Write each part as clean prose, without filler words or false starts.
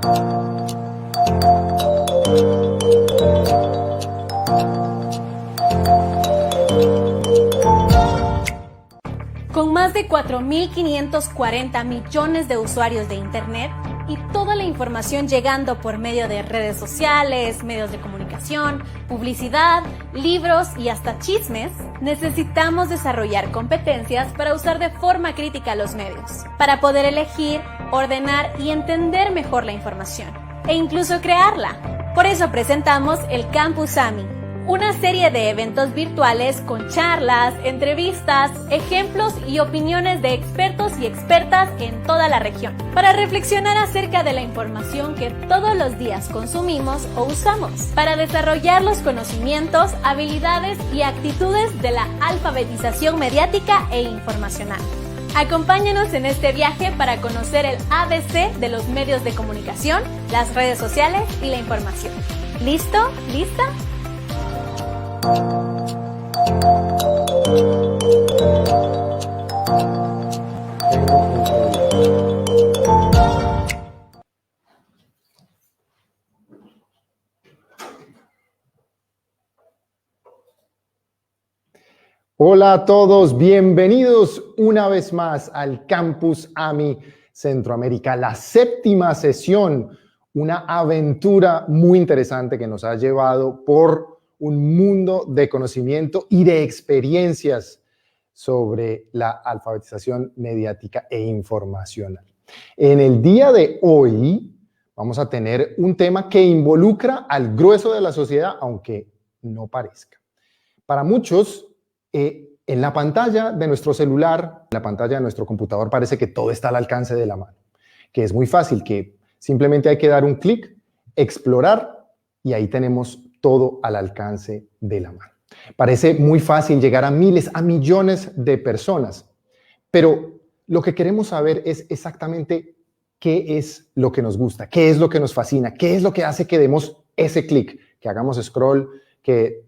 Con más de 4.540 millones de usuarios de Internet y toda la información llegando por medio de redes sociales, medios de comunicación, publicidad, libros y hasta chismes, necesitamos desarrollar competencias para usar de forma crítica los medios, para poder elegir, ordenar y entender mejor la información, e incluso crearla. Por eso presentamos el Campus AMI, una serie de eventos virtuales con charlas, entrevistas, ejemplos y opiniones de expertos y expertas en toda la región, para reflexionar acerca de la información que todos los días consumimos o usamos, para desarrollar los conocimientos, habilidades y actitudes de la alfabetización mediática e informacional. Acompáñanos en este viaje para conocer el ABC de los medios de comunicación, las redes sociales y la información. ¿Listo? ¿Lista? Hola a todos, bienvenidos una vez más al Campus AMI Centroamérica, la séptima sesión, una aventura muy interesante que nos ha llevado por un mundo de conocimiento y de experiencias sobre la alfabetización mediática e informacional. En el día de hoy vamos a tener un tema que involucra al grueso de la sociedad, aunque no parezca. Para muchos, en la pantalla de nuestro celular, en la pantalla de nuestro computador, parece que todo está al alcance de la mano, que es muy fácil, que simplemente hay que dar un clic, explorar y ahí tenemos todo al alcance de la mano. Parece muy fácil llegar a miles, a millones de personas, pero lo que queremos saber es exactamente qué es lo que nos gusta, qué es lo que nos fascina, qué es lo que hace que demos ese clic, que hagamos scroll, que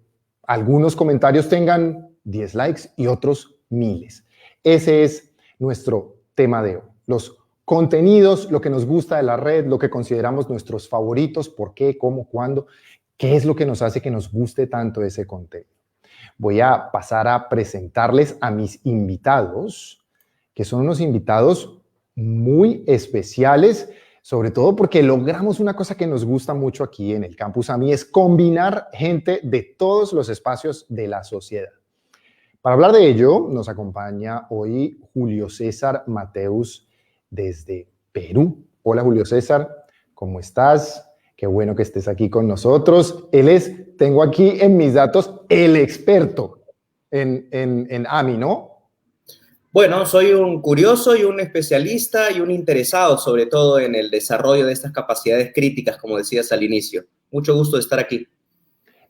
algunos comentarios tengan 10 likes y otros miles. Ese es nuestro tema de hoy. Los contenidos, lo que nos gusta de la red, lo que consideramos nuestros favoritos, por qué, cómo, cuándo, qué es lo que nos hace que nos guste tanto ese contenido. Voy a pasar a presentarles a mis invitados, que son unos invitados muy especiales, sobre todo porque logramos una cosa que nos gusta mucho aquí en el Campus AMI, es combinar gente de todos los espacios de la sociedad. Para hablar de ello, nos acompaña hoy Julio César Mateus desde Perú. Hola Julio César, ¿cómo estás? Qué bueno que estés aquí con nosotros. Él es, tengo aquí en mis datos, el experto en AMI, ¿no? Bueno, soy un curioso y un especialista y un interesado sobre todo en el desarrollo de estas capacidades críticas, como decías al inicio. Mucho gusto de estar aquí.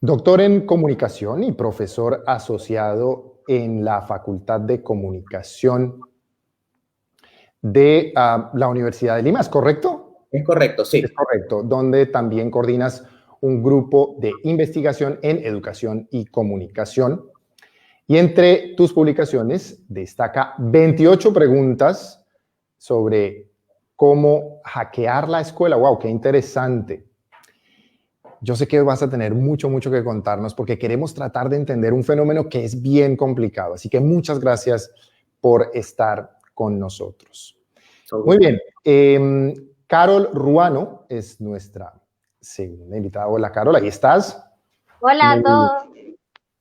Doctor en comunicación y profesor asociado en la Facultad de Comunicación de la Universidad de Lima, ¿es correcto? Es correcto, sí. Es correcto, donde también coordinas un grupo de investigación en educación y comunicación. Y entre tus publicaciones destaca 28 preguntas sobre cómo hackear la escuela. ¡Wow! ¡Qué interesante! Yo sé que vas a tener mucho que contarnos porque queremos tratar de entender un fenómeno que es bien complicado. Así que muchas gracias por estar con nosotros. Muy bien. Carol Ruano es nuestra segunda invitada. Hola, Carol, ¿ahí estás? Hola a todos.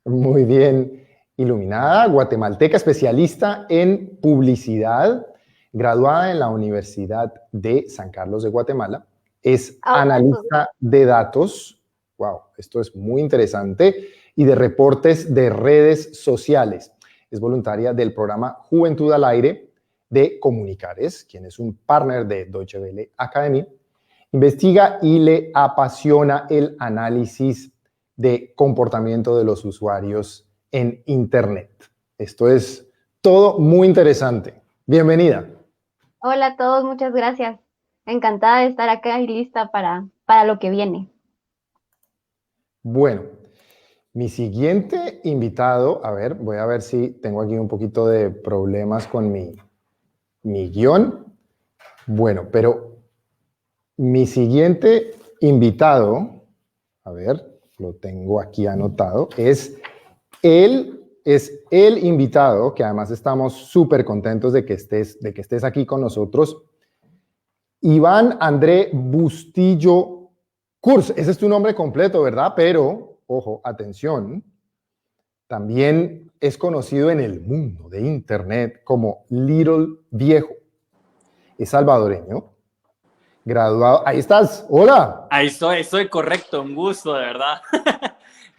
Muy bien iluminada, guatemalteca, especialista en publicidad, graduada en la Universidad de San Carlos de Guatemala. Es analista de datos, wow, esto es muy interesante, y de reportes de redes sociales. Es voluntaria del programa Juventud al Aire de Comunicares, quien es un partner de Deutsche Welle Academy. Investiga y le apasiona el análisis de comportamiento de los usuarios en Internet. Esto es todo muy interesante. Bienvenida. Hola a todos, muchas gracias. Encantada de estar acá y lista para lo que viene. Bueno, mi siguiente invitado, a ver, voy a ver si tengo aquí un poquito de problemas con mi guión. Bueno, pero Mi siguiente invitado, a ver, lo tengo aquí anotado, es el invitado, que además estamos súper contentos de que estés aquí con nosotros, Iván André Bustillo Kurs. Ese es tu nombre completo, ¿verdad? Pero, ojo, atención, también es conocido en el mundo de Internet como Little Viejo. Es salvadoreño, graduado. Ahí estás, hola. Ahí estoy correcto, un gusto, de verdad. Siento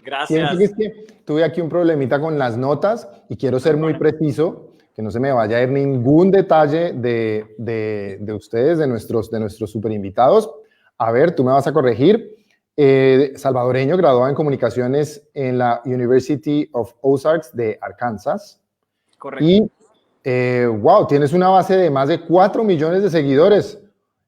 Gracias. que es que tuve aquí un problemita con las notas y quiero ser muy preciso, que no se me vaya a ir ningún detalle de ustedes, de nuestros super invitados. A ver, tú me vas a corregir. Salvadoreño, graduado en comunicaciones en la University of Ozarks de Arkansas. Correcto. Y, wow, tienes una base de más de 4 millones de seguidores.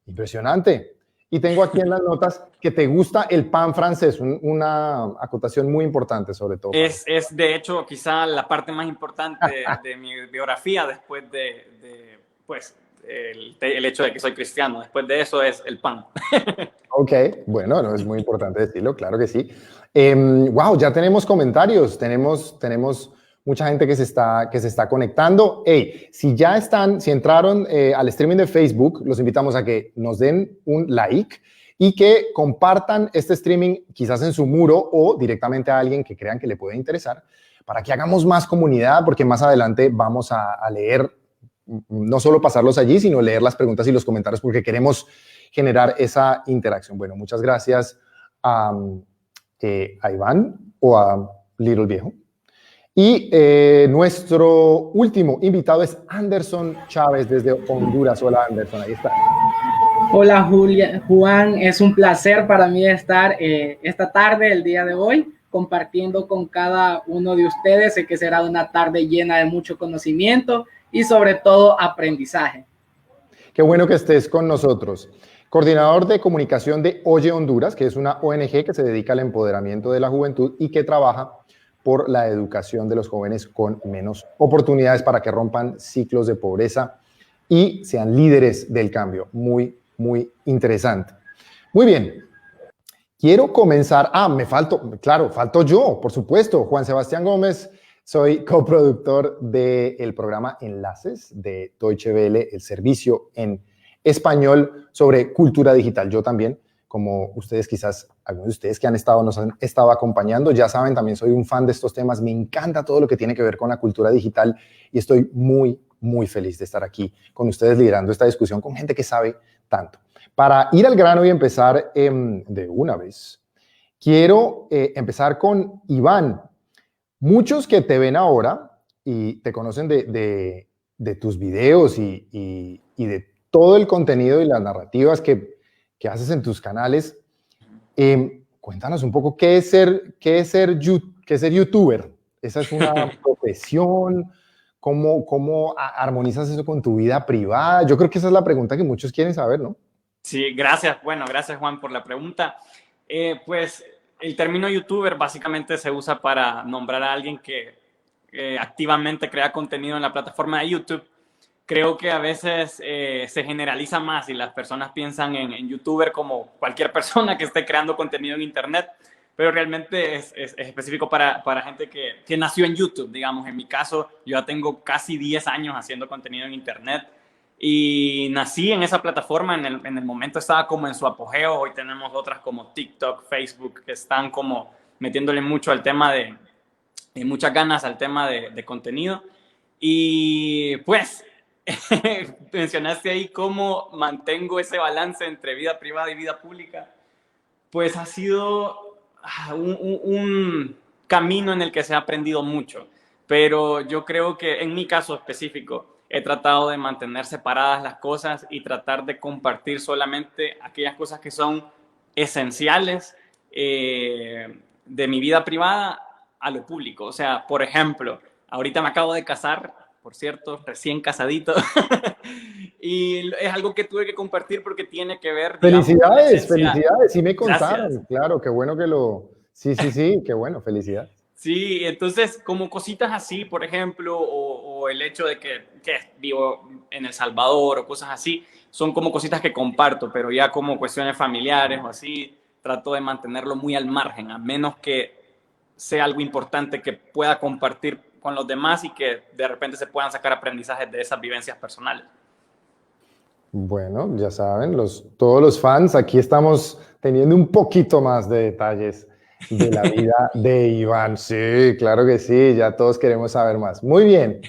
Impresionante. Y tengo aquí en las notas que te gusta el pan francés, una acotación muy importante sobre todo. Es de hecho quizá la parte más importante de mi biografía después de pues, el hecho de que soy cristiano. Después de eso es el pan. Ok, bueno, no, es muy importante decirlo, claro que sí. Wow, ya tenemos comentarios, tenemos mucha gente que se está conectando. Hey, si entraron al streaming de Facebook, los invitamos a que nos den un like y que compartan este streaming quizás en su muro o directamente a alguien que crean que le puede interesar para que hagamos más comunidad, porque más adelante vamos a leer, no solo pasarlos allí, sino leer las preguntas y los comentarios porque queremos generar esa interacción. Bueno, muchas gracias a Iván o a Little Viejo. Y nuestro último invitado es Anderson Chávez desde Honduras. Hola, Anderson, ahí está. Hola, Juan, es un placer para mí estar esta tarde, el día de hoy, compartiendo con cada uno de ustedes. Sé que será una tarde llena de mucho conocimiento y sobre todo aprendizaje. Qué bueno que estés con nosotros. Coordinador de comunicación de Oye Honduras, que es una ONG que se dedica al empoderamiento de la juventud y que trabaja por la educación de los jóvenes con menos oportunidades para que rompan ciclos de pobreza y sean líderes del cambio. Muy, muy interesante. Muy bien. Quiero comenzar. Falto yo, por supuesto. Juan Sebastián Gómez, soy coproductor del programa Enlaces de Deutsche Welle, el servicio en español sobre cultura digital. Yo también, como ustedes quizás, algunos de ustedes que nos han estado acompañando, ya saben, también soy un fan de estos temas. Me encanta todo lo que tiene que ver con la cultura digital y estoy muy, muy feliz de estar aquí con ustedes liderando esta discusión con gente que sabe tanto. Para ir al grano y empezar de una vez, quiero empezar con Iván. Muchos que te ven ahora y te conocen de tus videos y de todo el contenido y las narrativas que haces en tus canales, cuéntanos un poco qué es ser youtuber. ¿Esa es una profesión? ¿Cómo armonizas eso con tu vida privada? Yo creo que esa es la pregunta que muchos quieren saber, ¿no? Sí, gracias. Bueno, gracias Juan por la pregunta. Pues el término youtuber básicamente se usa para nombrar a alguien que activamente crea contenido en la plataforma de YouTube. Creo que a veces se generaliza más y las personas piensan en youtuber como cualquier persona que esté creando contenido en internet, pero realmente es específico para gente que nació en YouTube, digamos. En mi caso, yo ya tengo casi 10 años haciendo contenido en internet y nací en esa plataforma. En el momento estaba como en su apogeo. Hoy tenemos otras como TikTok, Facebook, que están como metiéndole mucho al tema de muchas ganas al tema de contenido. Y pues mencionaste ahí cómo mantengo ese balance entre vida privada y vida pública. Pues ha sido un camino en el que se ha aprendido mucho, pero yo creo que en mi caso específico he tratado de mantener separadas las cosas y tratar de compartir solamente aquellas cosas que son esenciales de mi vida privada a lo público. O sea, por ejemplo, ahorita me acabo de casar, por cierto, recién casadito, y es algo que tuve que compartir porque tiene que ver... Felicidades, sí me contaron. Gracias. Claro, qué bueno que lo... Sí, qué bueno, felicidades. Sí, entonces como cositas así, por ejemplo, o el hecho de que vivo en El Salvador o cosas así, son como cositas que comparto, pero ya como cuestiones familiares o así, trato de mantenerlo muy al margen, a menos que sea algo importante que pueda compartir con los demás y que de repente se puedan sacar aprendizajes de esas vivencias personales. Bueno, ya saben, todos los fans, aquí estamos teniendo un poquito más de detalles de la vida de Iván. Sí, claro que sí, ya todos queremos saber más. Muy bien,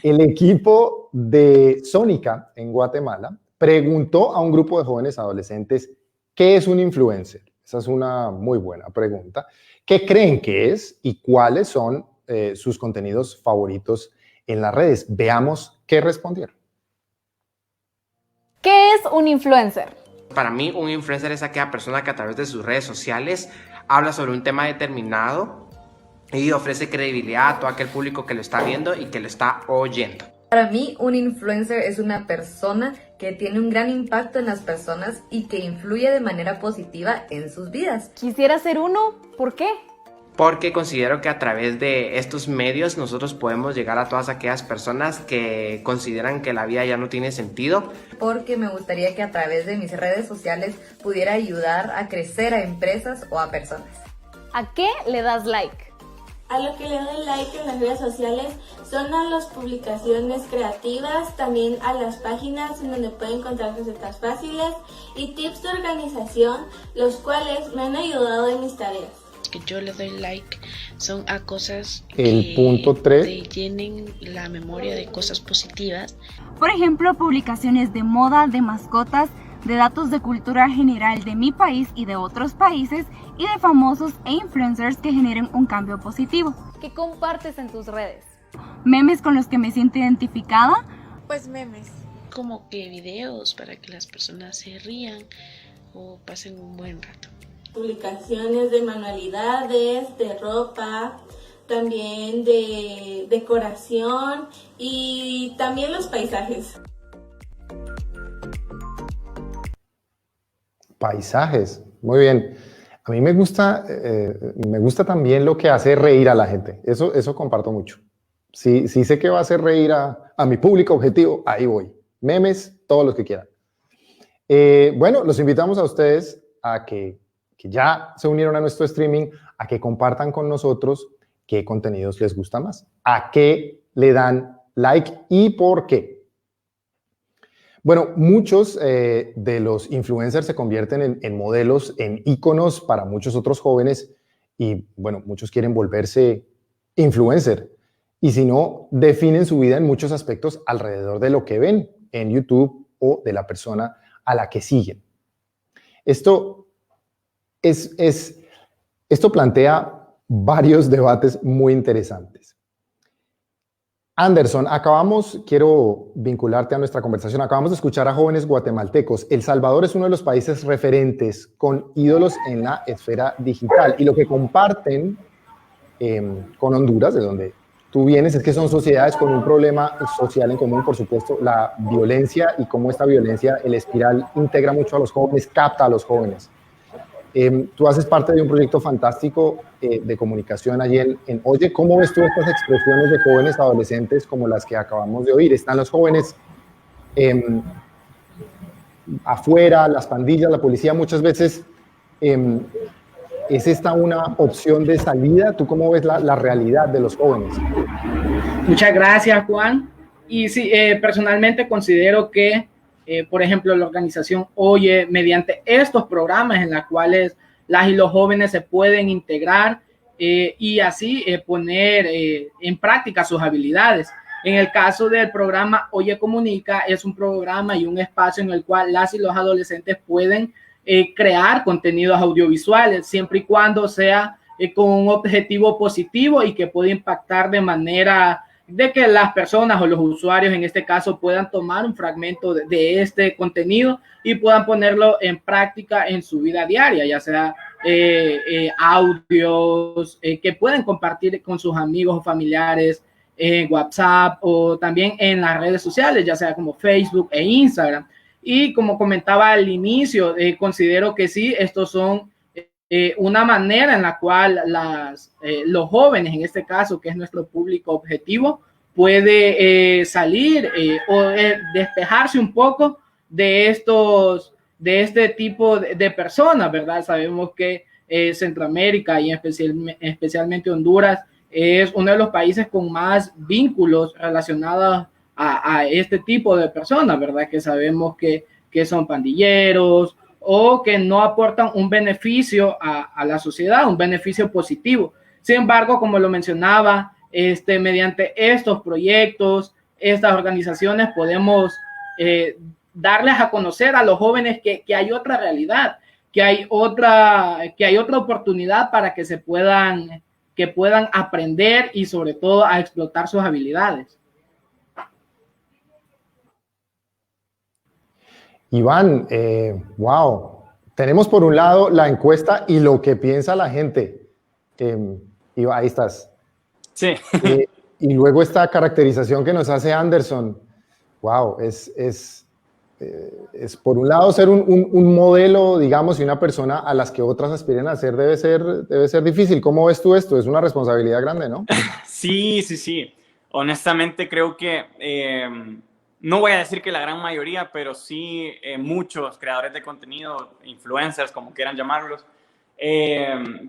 el equipo de Sónica en Guatemala preguntó a un grupo de jóvenes adolescentes ¿qué es un influencer? Esa es una muy buena pregunta. ¿Qué creen que es y cuáles son sus contenidos favoritos en las redes? Veamos qué respondieron. ¿Qué es un influencer? Para mí, un influencer es aquella persona que a través de sus redes sociales habla sobre un tema determinado y ofrece credibilidad a todo aquel público que lo está viendo y que lo está oyendo. Para mí, un influencer es una persona que tiene un gran impacto en las personas y que influye de manera positiva en sus vidas. Quisiera ser uno, ¿por qué? Porque considero que a través de estos medios nosotros podemos llegar a todas aquellas personas que consideran que la vida ya no tiene sentido. Porque me gustaría que a través de mis redes sociales pudiera ayudar a crecer a empresas o a personas. ¿A qué le das like? A lo que le doy like en las redes sociales son a las publicaciones creativas, también a las páginas en donde pueden encontrar recetas fáciles y tips de organización, los cuales me han ayudado en mis tareas. Que yo le doy like son a cosas El punto 3. te llenen la memoria de cosas positivas. Por ejemplo, publicaciones de moda, de mascotas, de datos de cultura general de mi país y de otros países y de famosos e influencers que generen un cambio positivo. ¿Qué compartes en tus redes? Memes con los que me siento identificada. Pues memes. Como que videos para que las personas se rían o pasen un buen rato. Publicaciones de manualidades, de ropa, también de decoración y también los paisajes. Paisajes, muy bien. A mí me gusta también lo que hace reír a la gente. Eso comparto mucho. Si sé que va a hacer reír a mi público objetivo, ahí voy. Memes, todos los que quieran. Bueno, los invitamos a ustedes a que ya se unieron a nuestro streaming, a que compartan con nosotros qué contenidos les gusta más, a qué le dan like y por qué. Bueno, muchos de los influencers se convierten en modelos, en íconos para muchos otros jóvenes y, bueno, muchos quieren volverse influencer y si no, definen su vida en muchos aspectos alrededor de lo que ven en YouTube o de la persona a la que siguen. Esto plantea varios debates muy interesantes. Anderson, quiero vincularte a nuestra conversación, acabamos de escuchar a jóvenes guatemaltecos. El Salvador es uno de los países referentes con ídolos en la esfera digital y lo que comparten con Honduras, de donde tú vienes, es que son sociedades con un problema social en común, por supuesto, la violencia y cómo esta violencia, el espiral, integra mucho a los jóvenes, capta a los jóvenes. Tú haces parte de un proyecto fantástico de comunicación allí en Oye. ¿Cómo ves tú estas expresiones de jóvenes adolescentes como las que acabamos de oír? Están los jóvenes afuera, las pandillas, la policía, muchas veces. ¿Es esta una opción de salida? ¿Tú cómo ves la realidad de los jóvenes? Muchas gracias, Juan. Y sí, personalmente considero que por ejemplo, la organización Oye, mediante estos programas en los cuales las y los jóvenes se pueden integrar y así poner en práctica sus habilidades. En el caso del programa Oye Comunica, es un programa y un espacio en el cual las y los adolescentes pueden crear contenidos audiovisuales, siempre y cuando sea con un objetivo positivo y que pueda impactar de manera de que las personas o los usuarios en este caso puedan tomar un fragmento de este contenido y puedan ponerlo en práctica en su vida diaria, ya sea audios que pueden compartir con sus amigos o familiares en WhatsApp o también en las redes sociales, ya sea como Facebook e Instagram. Y como comentaba al inicio, considero que sí, estos son una manera en la cual los jóvenes, en este caso, que es nuestro público objetivo, puede salir o despejarse un poco de este tipo de personas, ¿verdad? Sabemos que Centroamérica y especialmente Honduras es uno de los países con más vínculos relacionados a este tipo de personas, ¿verdad? Que sabemos que son pandilleros o que no aportan un beneficio a la sociedad, un beneficio positivo. Sin embargo, como lo mencionaba, mediante estos proyectos, estas organizaciones, podemos darles a conocer a los jóvenes que hay otra realidad, que hay otra oportunidad para que puedan aprender y sobre todo a explotar sus habilidades. Iván, wow, tenemos por un lado la encuesta y lo que piensa la gente. Iván, ahí estás. Sí. Y luego esta caracterización que nos hace Anderson. Wow, es por un lado ser un modelo, digamos, y una persona a las que otras aspiren a ser debe ser difícil. ¿Cómo ves tú esto? Es una responsabilidad grande, ¿no? Sí. Honestamente creo que, no voy a decir que la gran mayoría, pero sí muchos creadores de contenido, influencers, como quieran llamarlos,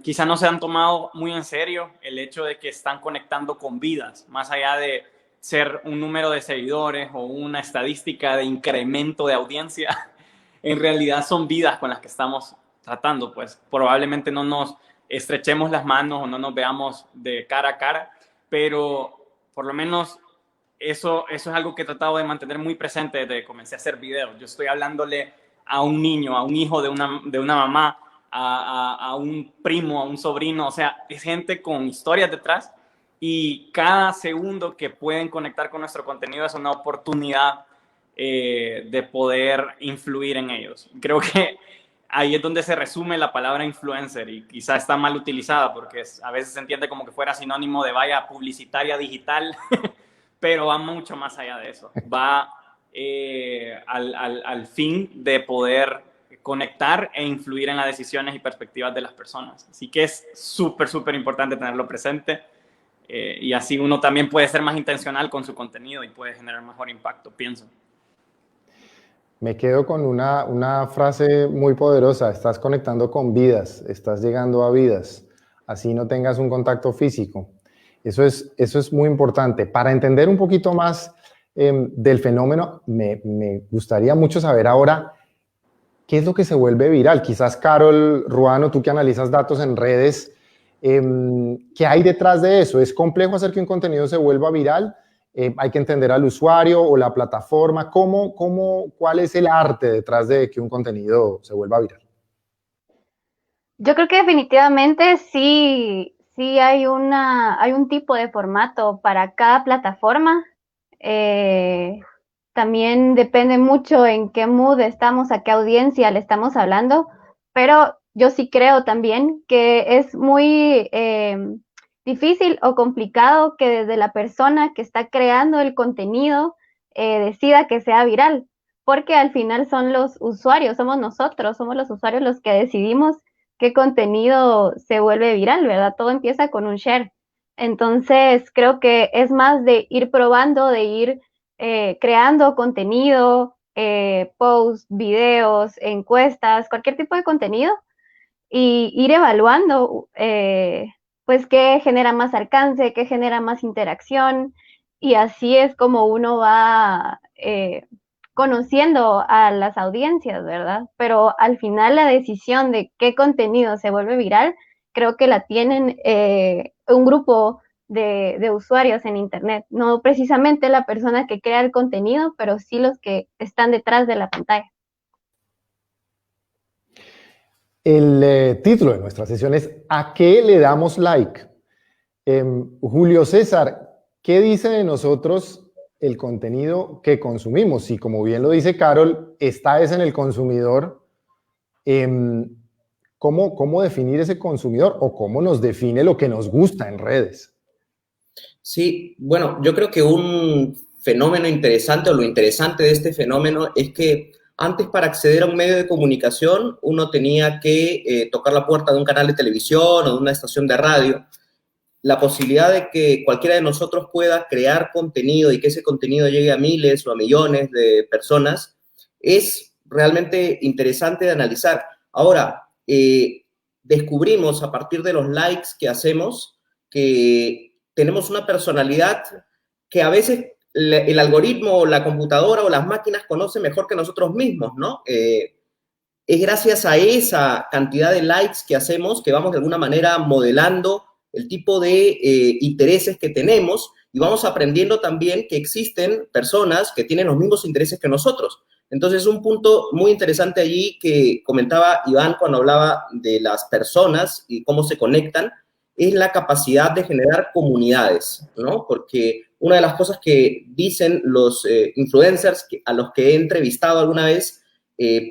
quizá no se han tomado muy en serio el hecho de que están conectando con vidas, más allá de ser un número de seguidores o una estadística de incremento de audiencia. En realidad son vidas con las que estamos tratando, pues probablemente no nos estrechemos las manos o no nos veamos de cara a cara, pero por lo menos eso es algo que he tratado de mantener muy presente desde que comencé a hacer videos. Yo estoy hablándole a un niño, a un hijo de una mamá, a un primo, a un sobrino, o sea, es gente con historias detrás. Y cada segundo que pueden conectar con nuestro contenido es una oportunidad de poder influir en ellos. Creo que ahí es donde se resume la palabra influencer y quizá está mal utilizada porque a veces se entiende como que fuera sinónimo de valla publicitaria digital, pero va mucho más allá de eso. Va al fin de poder conectar e influir en las decisiones y perspectivas de las personas. Así que es súper importante tenerlo presente. Y así uno también puede ser más intencional con su contenido y puede generar mejor impacto, pienso. Me quedo con una frase muy poderosa: estás conectando con vidas, estás llegando a vidas, así no tengas un contacto físico. Eso es muy importante. Para entender un poquito más del fenómeno, me gustaría mucho saber ahora qué es lo que se vuelve viral. Quizás Carol Ruano, tú que analizas datos en redes, ¿qué hay detrás de eso? ¿Es complejo hacer que un contenido se vuelva viral? ¿Hay que entender al usuario o la plataforma? ¿Cuál es el arte detrás de que un contenido se vuelva viral? Yo creo que definitivamente sí hay un tipo de formato para cada plataforma. También depende mucho en qué mood estamos, a qué audiencia le estamos hablando, pero yo sí creo también que es muy difícil o complicado que desde la persona que está creando el contenido decida que sea viral, porque al final son los usuarios, somos nosotros, somos los usuarios los que decidimos qué contenido se vuelve viral, ¿verdad? Todo empieza con un share. Entonces creo que es más de ir probando, de ir creando contenido, posts, videos, encuestas, cualquier tipo de contenido, y ir evaluando pues qué genera más alcance, qué genera más interacción, y así es como uno va conociendo a las audiencias, ¿verdad? Pero al final la decisión de qué contenido se vuelve viral, creo que la tienen un grupo de usuarios en Internet, no precisamente la persona que crea el contenido, pero sí los que están detrás de la pantalla. El título de nuestra sesión es ¿a qué le damos like? Julio César, ¿qué dice de nosotros el contenido que consumimos? Y como bien lo dice Carol, esta es en el consumidor. ¿Cómo definir ese consumidor o cómo nos define lo que nos gusta en redes? Sí, bueno, yo creo que un fenómeno interesante o lo interesante de este fenómeno es que Antes, para acceder a un medio de comunicación, uno tenía que tocar la puerta de un canal de televisión o de una estación de radio. La posibilidad de que cualquiera de nosotros pueda crear contenido y que ese contenido llegue a miles o a millones de personas es realmente interesante de analizar. Ahora, descubrimos a partir de los likes que hacemos que tenemos una personalidad que a veces el algoritmo o la computadora o las máquinas conocen mejor que nosotros mismos, ¿no? Es gracias a esa cantidad de likes que hacemos que vamos de alguna manera modelando el tipo de intereses que tenemos y vamos aprendiendo también que existen personas que tienen los mismos intereses que nosotros. Entonces, un punto muy interesante allí que comentaba Iván cuando hablaba de las personas y cómo se conectan, es la capacidad de generar comunidades, ¿no? Porque una de las cosas que dicen los influencers a los que he entrevistado alguna vez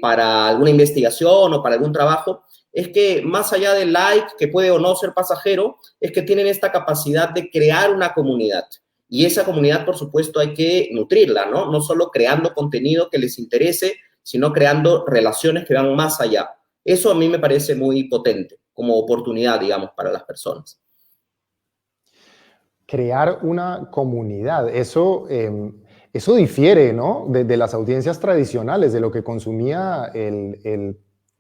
para alguna investigación o para algún trabajo, es que más allá del like, que puede o no ser pasajero, es que tienen esta capacidad de crear una comunidad. Y esa comunidad, por supuesto, hay que nutrirla, ¿no? No solo creando contenido que les interese, sino creando relaciones que van más allá. Eso a mí me parece muy potente como oportunidad, digamos, para las personas. Crear una comunidad, eso difiere, ¿no? De las audiencias tradicionales, de lo que consumía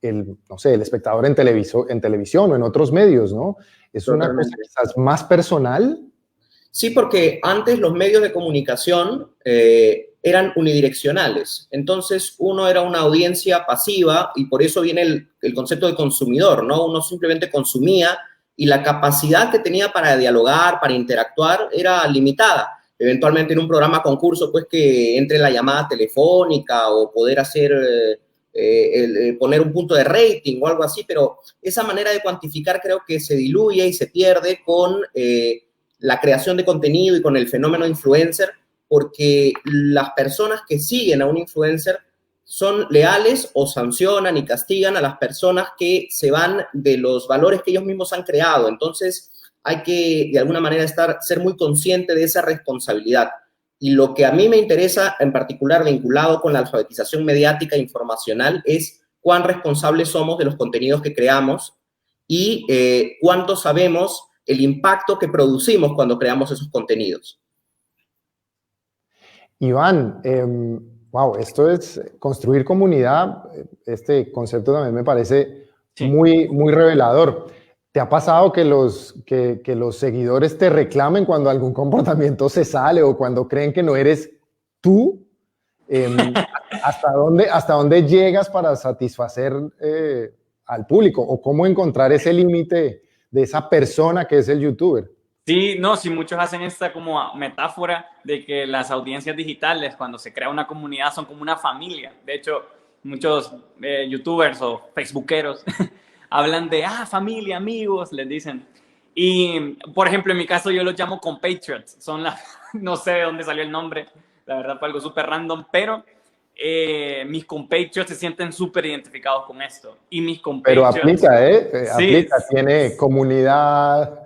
no sé, el espectador en televisión o en otros medios, ¿no? Es una cosa quizás más personal. Sí, porque antes los medios de comunicación eran unidireccionales. Entonces, uno era una audiencia pasiva y por eso viene el concepto de consumidor, ¿no? Uno simplemente consumía y la capacidad que tenía para dialogar, para interactuar, era limitada. Eventualmente en un programa concurso, pues que entre la llamada telefónica o poder hacer, poner un punto de rating o algo así, pero esa manera de cuantificar creo que se diluye y se pierde con la creación de contenido y con el fenómeno influencer, porque las personas que siguen a un influencer son leales o sancionan y castigan a las personas que se van de los valores que ellos mismos han creado. Entonces, hay que, de alguna manera, ser muy consciente de esa responsabilidad. Y lo que a mí me interesa, en particular vinculado con la alfabetización mediática e informacional, es cuán responsables somos de los contenidos que creamos y cuánto sabemos el impacto que producimos cuando creamos esos contenidos. Iván, wow, esto es construir comunidad. Este concepto también me parece muy, muy revelador. ¿Te ha pasado que los seguidores te reclamen cuando algún comportamiento se sale o cuando creen que no eres tú? ¿Hasta dónde llegas para satisfacer al público? ¿O cómo encontrar ese límite de esa persona que es el youtuber? Sí, no, sí, muchos hacen esta como metáfora de que las audiencias digitales, cuando se crea una comunidad, son como una familia. De hecho, muchos youtubers o facebookeros hablan de, familia, amigos, les dicen. Y, por ejemplo, en mi caso yo los llamo compatriots. No sé de dónde salió el nombre, la verdad fue algo súper random, pero mis compatriots se sienten súper identificados con esto. Y mis compatriots... Pero aplica, aplica, tiene comunidad...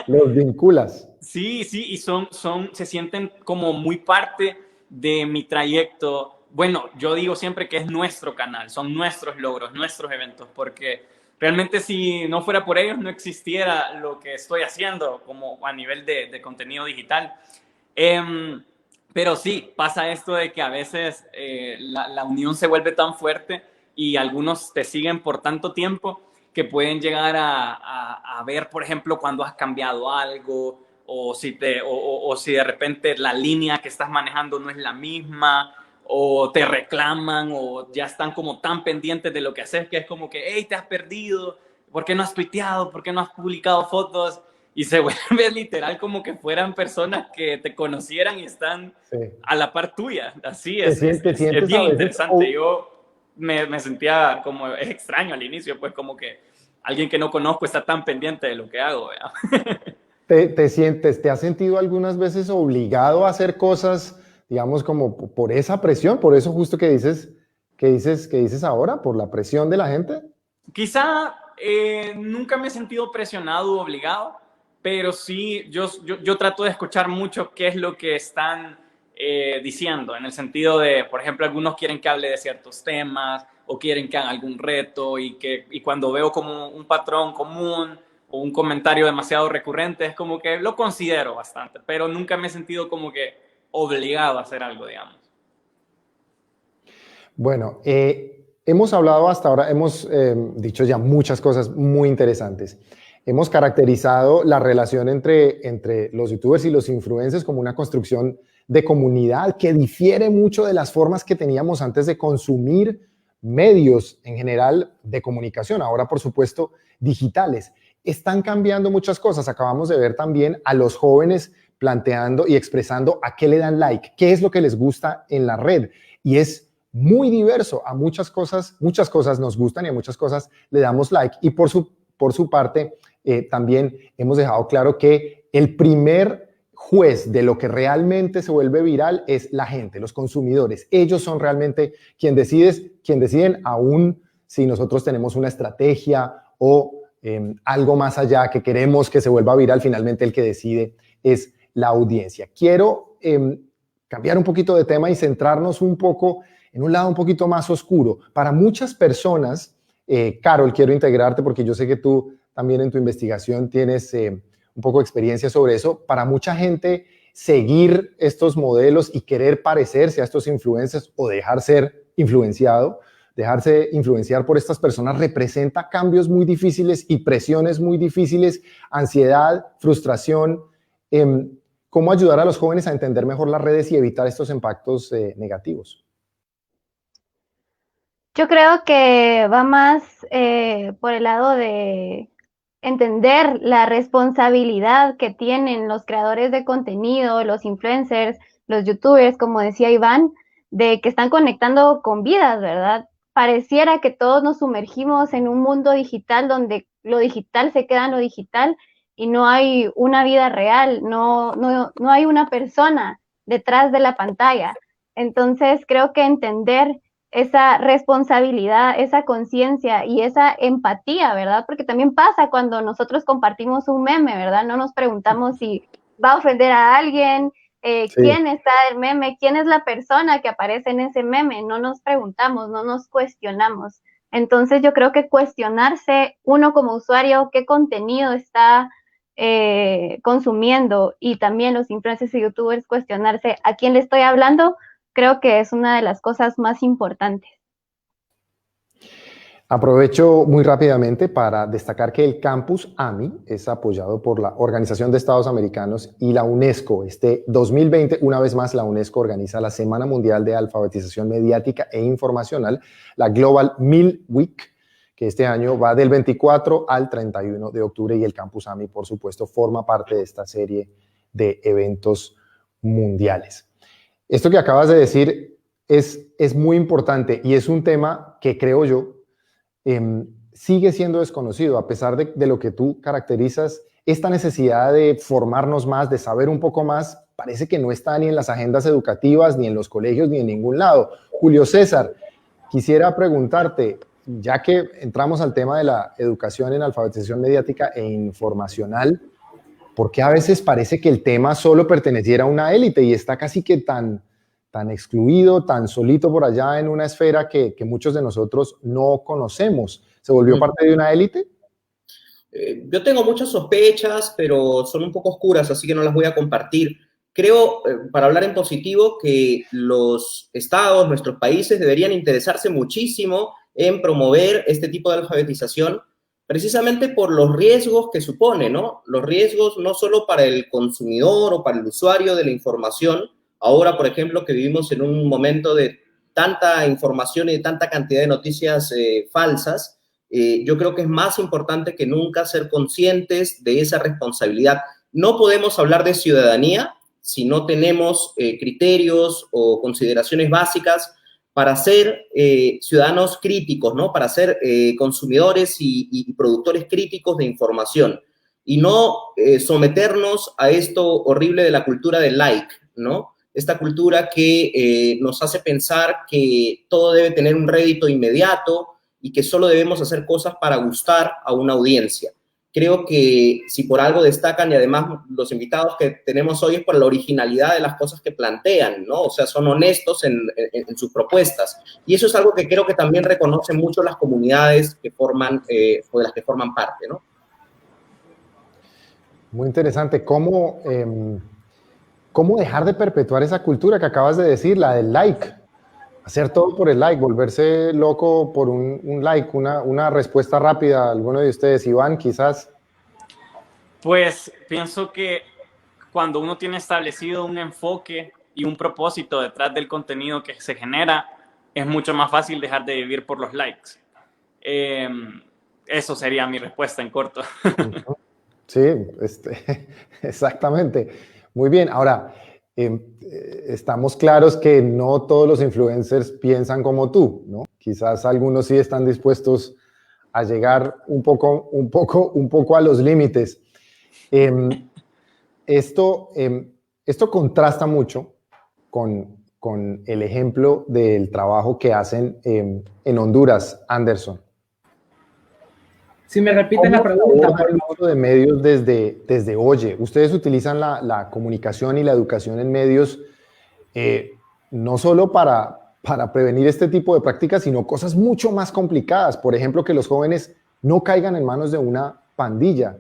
los vinculas. Sí, y se sienten como muy parte de mi trayecto. Bueno, yo digo siempre que es nuestro canal, son nuestros logros, nuestros eventos, porque realmente si no fuera por ellos no existiera lo que estoy haciendo como a nivel de contenido digital. Pero sí, pasa esto de que a veces la unión se vuelve tan fuerte y algunos te siguen por tanto tiempo que pueden llegar a ver, por ejemplo, cuando has cambiado algo o si de repente la línea que estás manejando no es la misma o te reclaman o ya están como tan pendientes de lo que haces que es como que, hey, te has perdido, ¿por qué no has tuiteado? ¿Por qué no has publicado fotos? Y se vuelve literal como que fueran personas que te conocieran y están a la par tuya. Así es. Es bien interesante. Yo me sentía como extraño al inicio, pues como que alguien que no conozco está tan pendiente de lo que hago. ¿Te has sentido algunas veces obligado a hacer cosas, digamos, como por esa presión, por eso justo que dices ahora, por la presión de la gente? Quizá nunca me he sentido presionado o obligado, pero sí, yo trato de escuchar mucho qué es lo que están diciendo, en el sentido de, por ejemplo, algunos quieren que hable de ciertos temas o quieren que haga algún reto y cuando veo como un patrón común o un comentario demasiado recurrente, es como que lo considero bastante, pero nunca me he sentido como que obligado a hacer algo, digamos. Bueno, hemos hablado hasta ahora, hemos dicho ya muchas cosas muy interesantes. Hemos caracterizado la relación entre los youtubers y los influencers como una construcción de comunidad que difiere mucho de las formas que teníamos antes de consumir medios en general de comunicación, ahora por supuesto digitales. Están cambiando muchas cosas. Acabamos de ver también a los jóvenes planteando y expresando a qué le dan like, qué es lo que les gusta en la red. Y es muy diverso. A muchas cosas nos gustan y a muchas cosas le damos like. Y por su parte, también hemos dejado claro que el primer juez de lo que realmente se vuelve viral es la gente, los consumidores. Ellos son realmente quien deciden, aún si nosotros tenemos una estrategia o algo más allá que queremos que se vuelva viral, finalmente el que decide es la audiencia. Quiero cambiar un poquito de tema y centrarnos un poco en un lado un poquito más oscuro. Para muchas personas, Carol, quiero integrarte porque yo sé que tú también en tu investigación tienes un poco de experiencia sobre eso. Para mucha gente, seguir estos modelos y querer parecerse a estos influencers o dejarse influenciar por estas personas representa cambios muy difíciles y presiones muy difíciles, ansiedad, frustración. ¿Cómo ayudar a los jóvenes a entender mejor las redes y evitar estos impactos negativos? Yo creo que va más por el lado de entender la responsabilidad que tienen los creadores de contenido, los influencers, los youtubers, como decía Iván, de que están conectando con vidas, ¿verdad? Pareciera que todos nos sumergimos en un mundo digital donde lo digital se queda en lo digital y no hay una vida real, no hay una persona detrás de la pantalla. Entonces creo que entender esa responsabilidad, esa conciencia y esa empatía, ¿verdad? Porque también pasa cuando nosotros compartimos un meme, ¿verdad? No nos preguntamos si va a ofender a alguien, sí. ¿Quién está el meme? ¿Quién es la persona que aparece en ese meme? No nos preguntamos, no nos cuestionamos. Entonces yo creo que cuestionarse uno como usuario qué contenido está consumiendo y también los influencers y youtubers cuestionarse a quién le estoy hablando, creo que es una de las cosas más importantes. Aprovecho muy rápidamente para destacar que el Campus AMI es apoyado por la Organización de Estados Americanos y la UNESCO. Este 2020, una vez más, la UNESCO organiza la Semana Mundial de Alfabetización Mediática e Informacional, la Global Mill Week, que este año va del 24 al 31 de octubre y el Campus AMI, por supuesto, forma parte de esta serie de eventos mundiales. Esto que acabas de decir es muy importante y es un tema que creo yo sigue siendo desconocido, a pesar de lo que tú caracterizas. Esta necesidad de formarnos más, de saber un poco más, parece que no está ni en las agendas educativas, ni en los colegios, ni en ningún lado. Julio César, quisiera preguntarte, ya que entramos al tema de la educación en alfabetización mediática e informacional, ¿por qué a veces parece que el tema solo perteneciera a una élite y está casi que tan excluido, tan solito por allá en una esfera que muchos de nosotros no conocemos? ¿Se volvió parte de una élite? Yo tengo muchas sospechas, pero son un poco oscuras, así que no las voy a compartir. Creo, para hablar en positivo, que los estados, nuestros países, deberían interesarse muchísimo en promover este tipo de alfabetización, precisamente por los riesgos que supone, ¿no? Los riesgos no solo para el consumidor o para el usuario de la información. Ahora, por ejemplo, que vivimos en un momento de tanta información y de tanta cantidad de noticias falsas, yo creo que es más importante que nunca ser conscientes de esa responsabilidad. No podemos hablar de ciudadanía si no tenemos criterios o consideraciones básicas para ser ciudadanos críticos, ¿no? Para ser consumidores y productores críticos de información y no someternos a esto horrible de la cultura del like, ¿no? Esta cultura que nos hace pensar que todo debe tener un rédito inmediato y que solo debemos hacer cosas para gustar a una audiencia. creo que si por algo destacan, y además los invitados que tenemos hoy es por la originalidad de las cosas que plantean, ¿no? O sea, son honestos en sus propuestas. Y eso es algo que creo que también reconocen mucho las comunidades que forman, o de las que forman parte, ¿no? Muy interesante. ¿Cómo dejar de perpetuar esa cultura que acabas de decir, la del like? Hacer todo por el like, volverse loco por un like, una respuesta rápida. ¿Alguno de ustedes, Iván, quizás? Pues pienso que cuando uno tiene establecido un enfoque y un propósito detrás del contenido que se genera, es mucho más fácil dejar de vivir por los likes. Eso sería mi respuesta en corto. Sí, exactamente. Muy bien. Ahora, estamos claros que no todos los influencers piensan como tú, ¿no? Quizás algunos sí están dispuestos a llegar un poco a los límites. Esto contrasta mucho con el ejemplo del trabajo que hacen en Honduras, Anderson. Si me repiten la pregunta. ¿Cómo el uso de medios desde Oye? Ustedes utilizan la comunicación y la educación en medios no solo para prevenir este tipo de prácticas, sino cosas mucho más complicadas. Por ejemplo, que los jóvenes no caigan en manos de una pandilla.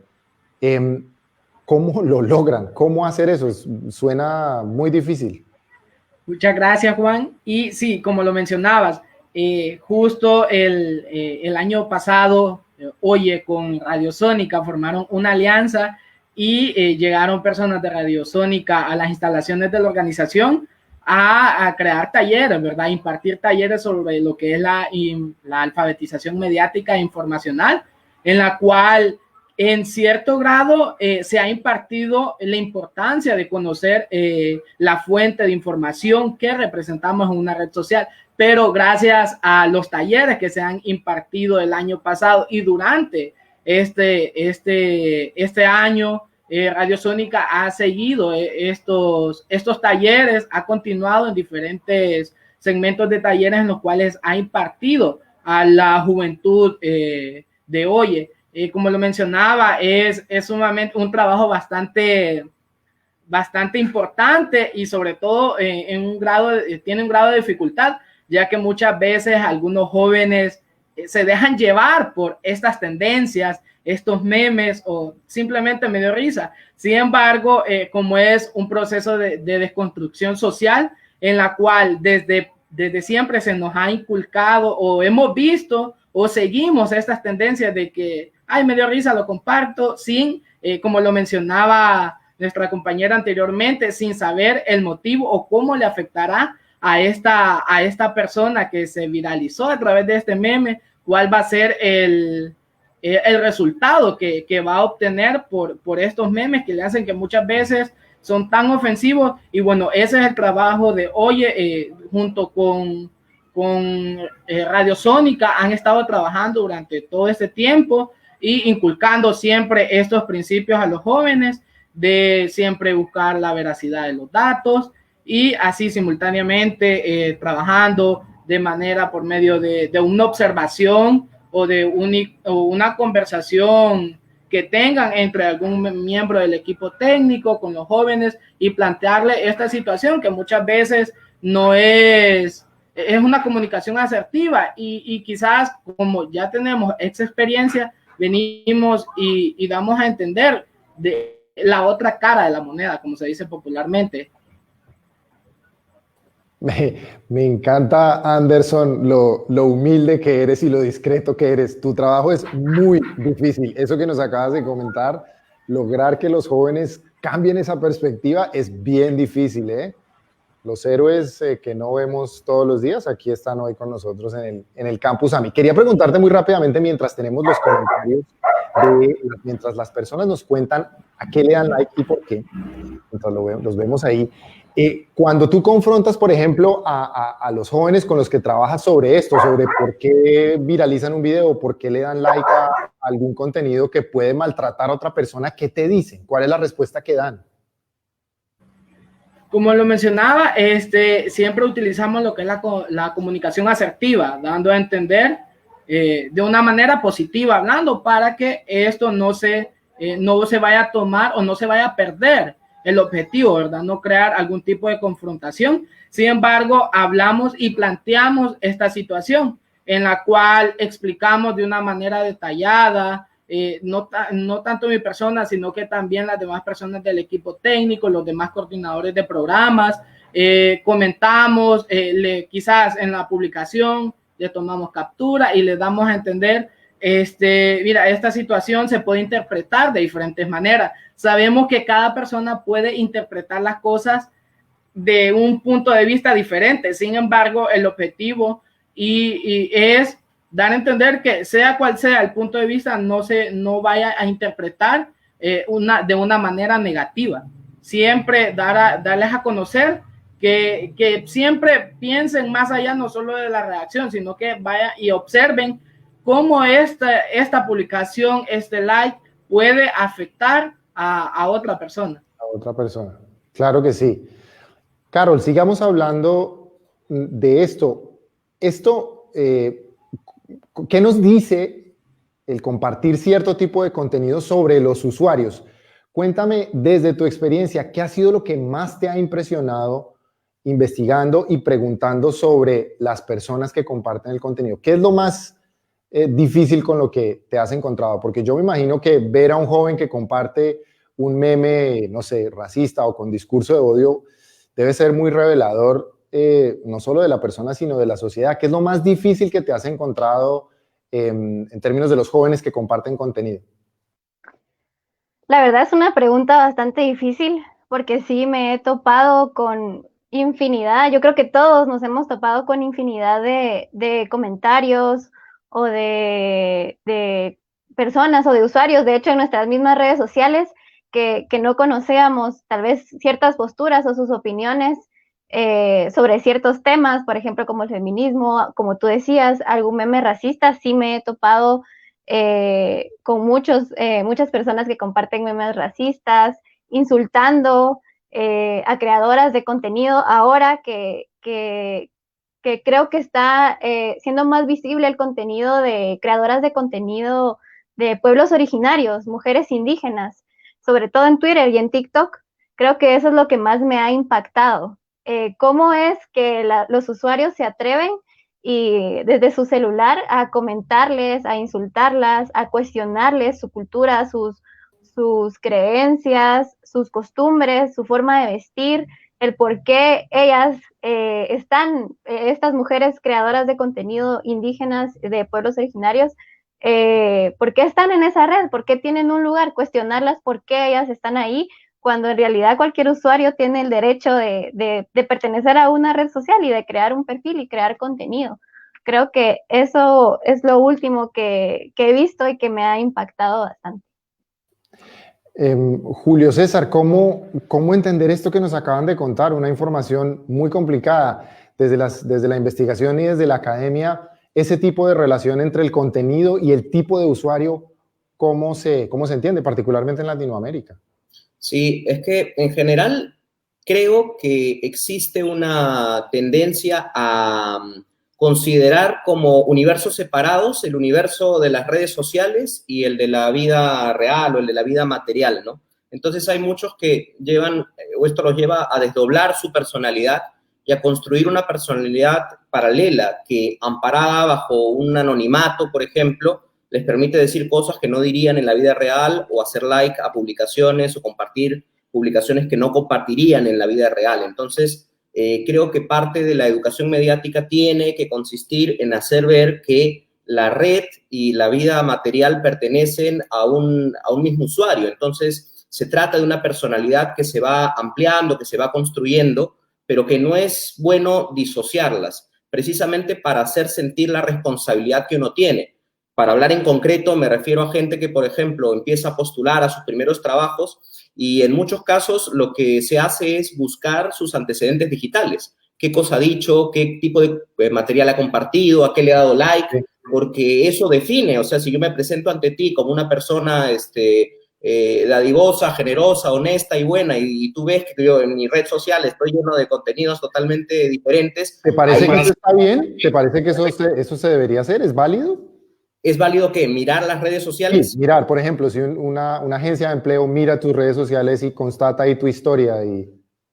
¿Cómo lo logran? ¿Cómo hacer eso? Suena muy difícil. Muchas gracias, Juan. Y sí, como lo mencionabas, justo el año pasado, Oye, con Radiosónica formaron una alianza y llegaron personas de Radiosónica a las instalaciones de la organización a crear talleres, ¿verdad? Impartir talleres sobre lo que es la alfabetización mediática e informacional, en la cual en cierto grado se ha impartido la importancia de conocer la fuente de información que representamos en una red social. Pero gracias a los talleres que se han impartido el año pasado y durante este año, Radiosónica ha seguido estos talleres, ha continuado en diferentes segmentos de talleres en los cuales ha impartido a la juventud de Oye. Como lo mencionaba, es sumamente un trabajo bastante importante y sobre todo tiene un grado de dificultad, ya que muchas veces algunos jóvenes se dejan llevar por estas tendencias, estos memes, o simplemente me dio risa. Sin embargo, como es un proceso de desconstrucción social en la cual desde siempre se nos ha inculcado o hemos visto o seguimos estas tendencias de que, ay, me dio risa, lo comparto, sin, como lo mencionaba nuestra compañera anteriormente, sin saber el motivo o cómo le afectará a esta persona que se viralizó a través de este meme, cuál va a ser el resultado que va a obtener por estos memes que le hacen que muchas veces son tan ofensivos. Y bueno, ese es el trabajo de Oye, junto con Radiosónica, han estado trabajando durante todo este tiempo y inculcando siempre estos principios a los jóvenes de siempre buscar la veracidad de los datos, y así simultáneamente trabajando de manera por medio de una observación o de una conversación que tengan entre algún miembro del equipo técnico con los jóvenes y plantearle esta situación que muchas veces no es una comunicación asertiva, y quizás como ya tenemos esta experiencia, venimos y damos a entender de la otra cara de la moneda, como se dice popularmente. Me encanta, Anderson, lo humilde que eres y lo discreto que eres. Tu trabajo es muy difícil. Eso que nos acabas de comentar, lograr que los jóvenes cambien esa perspectiva es bien difícil, ¿eh? Los héroes que no vemos todos los días, aquí están hoy con nosotros en el Campus AMI. Quería preguntarte muy rápidamente, mientras tenemos los comentarios, mientras las personas nos cuentan a qué le dan like y por qué, mientras los vemos ahí. Cuando tú confrontas, por ejemplo, a los jóvenes con los que trabajas sobre esto, sobre por qué viralizan un video, por qué le dan like a algún contenido que puede maltratar a otra persona, ¿qué te dicen? ¿Cuál es la respuesta que dan? Como lo mencionaba, siempre utilizamos lo que es la comunicación asertiva, dando a entender de una manera positiva hablando, para que esto no se vaya a tomar o no se vaya a perder el objetivo, ¿verdad? No crear algún tipo de confrontación. Sin embargo, hablamos y planteamos esta situación en la cual explicamos de una manera detallada, no tanto mi persona, sino que también las demás personas del equipo técnico, los demás coordinadores de programas, comentamos, quizás en la publicación le tomamos captura y le damos a entender, mira, esta situación se puede interpretar de diferentes maneras. Sabemos que cada persona puede interpretar las cosas de un punto de vista diferente. Sin embargo, el objetivo y es dar a entender que sea cual sea el punto de vista, no vaya a interpretar de una manera negativa. Siempre darles a conocer que siempre piensen más allá, no solo de la reacción, sino que vayan y observen cómo esta publicación, este like, puede afectar a otra persona. A otra persona, claro que sí. Carol, sigamos hablando de esto. ¿Qué nos dice el compartir cierto tipo de contenido sobre los usuarios? Cuéntame desde tu experiencia, ¿qué ha sido lo que más te ha impresionado investigando y preguntando sobre las personas que comparten el contenido? ¿Qué es lo más difícil con lo que te has encontrado? Porque yo me imagino que ver a un joven que comparte un meme, no sé, racista o con discurso de odio, debe ser muy revelador, no solo de la persona, sino de la sociedad. ¿Qué es lo más difícil que te has encontrado en términos de los jóvenes que comparten contenido? La verdad es una pregunta bastante difícil, porque sí me he topado con infinidad, yo creo que todos nos hemos topado con infinidad de comentarios o de personas o de usuarios, de hecho en nuestras mismas redes sociales, que no conocíamos tal vez ciertas posturas o sus opiniones sobre ciertos temas, por ejemplo, como el feminismo, como tú decías, algún meme racista. Sí me he topado con muchas personas que comparten memes racistas, insultando a creadoras de contenido, ahora que creo que está siendo más visible el contenido de creadoras de contenido de pueblos originarios, mujeres indígenas, sobre todo en Twitter y en TikTok. Creo que eso es lo que más me ha impactado. Cómo es que los usuarios se atreven y desde su celular a comentarles, a insultarlas, a cuestionarles su cultura, sus creencias, sus costumbres, su forma de vestir, el por qué ellas estas mujeres creadoras de contenido indígenas de pueblos originarios, ¿por qué están en esa red? ¿Por qué tienen un lugar? Cuestionarlas por qué ellas están ahí, cuando en realidad cualquier usuario tiene el derecho de pertenecer a una red social y de crear un perfil y crear contenido. Creo que eso es lo último que he visto y que me ha impactado bastante. Julio César, ¿cómo entender esto que nos acaban de contar? Una información muy complicada desde la investigación y desde la academia, ese tipo de relación entre el contenido y el tipo de usuario, ¿cómo se entiende, particularmente en Latinoamérica? Sí, es que en general creo que existe una tendencia a considerar como universos separados el universo de las redes sociales y el de la vida real o el de la vida material, ¿no? Entonces hay muchos que esto los lleva a desdoblar su personalidad y a construir una personalidad paralela que, amparada bajo un anonimato, por ejemplo, les permite decir cosas que no dirían en la vida real o hacer like a publicaciones o compartir publicaciones que no compartirían en la vida real. Entonces, creo que parte de la educación mediática tiene que consistir en hacer ver que la red y la vida material pertenecen a un mismo usuario. Entonces, se trata de una personalidad que se va ampliando, que se va construyendo, pero que no es bueno disociarlas, precisamente para hacer sentir la responsabilidad que uno tiene. Para hablar en concreto, me refiero a gente que, por ejemplo, empieza a postular a sus primeros trabajos y en muchos casos lo que se hace es buscar sus antecedentes digitales. ¿Qué cosa ha dicho? ¿Qué tipo de material ha compartido? ¿A qué le ha dado like? Porque eso define. O sea, si yo me presento ante ti como una persona dadivosa, generosa, honesta y buena, y tú ves que yo en mi red social estoy lleno de contenidos totalmente diferentes. ¿Te parece que eso está bien? ¿Te parece que eso se debería hacer? ¿Es válido? ¿Es válido que mirar las redes sociales? Sí, mirar, por ejemplo, si una agencia de empleo mira tus redes sociales y constata ahí tu historia, y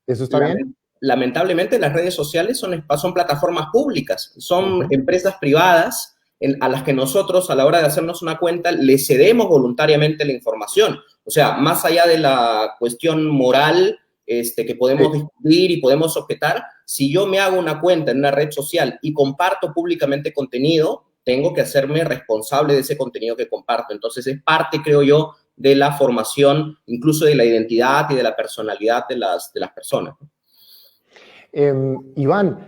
¿eso está bien? Lamentablemente las redes sociales son plataformas públicas, son empresas privadas a las que nosotros a la hora de hacernos una cuenta le cedemos voluntariamente la información. O sea, más allá de la cuestión moral que podemos discutir y podemos objetar, si yo me hago una cuenta en una red social y comparto públicamente contenido, tengo que hacerme responsable de ese contenido que comparto. Entonces es parte, creo yo, de la formación, incluso de la identidad y de la personalidad de las personas. Iván,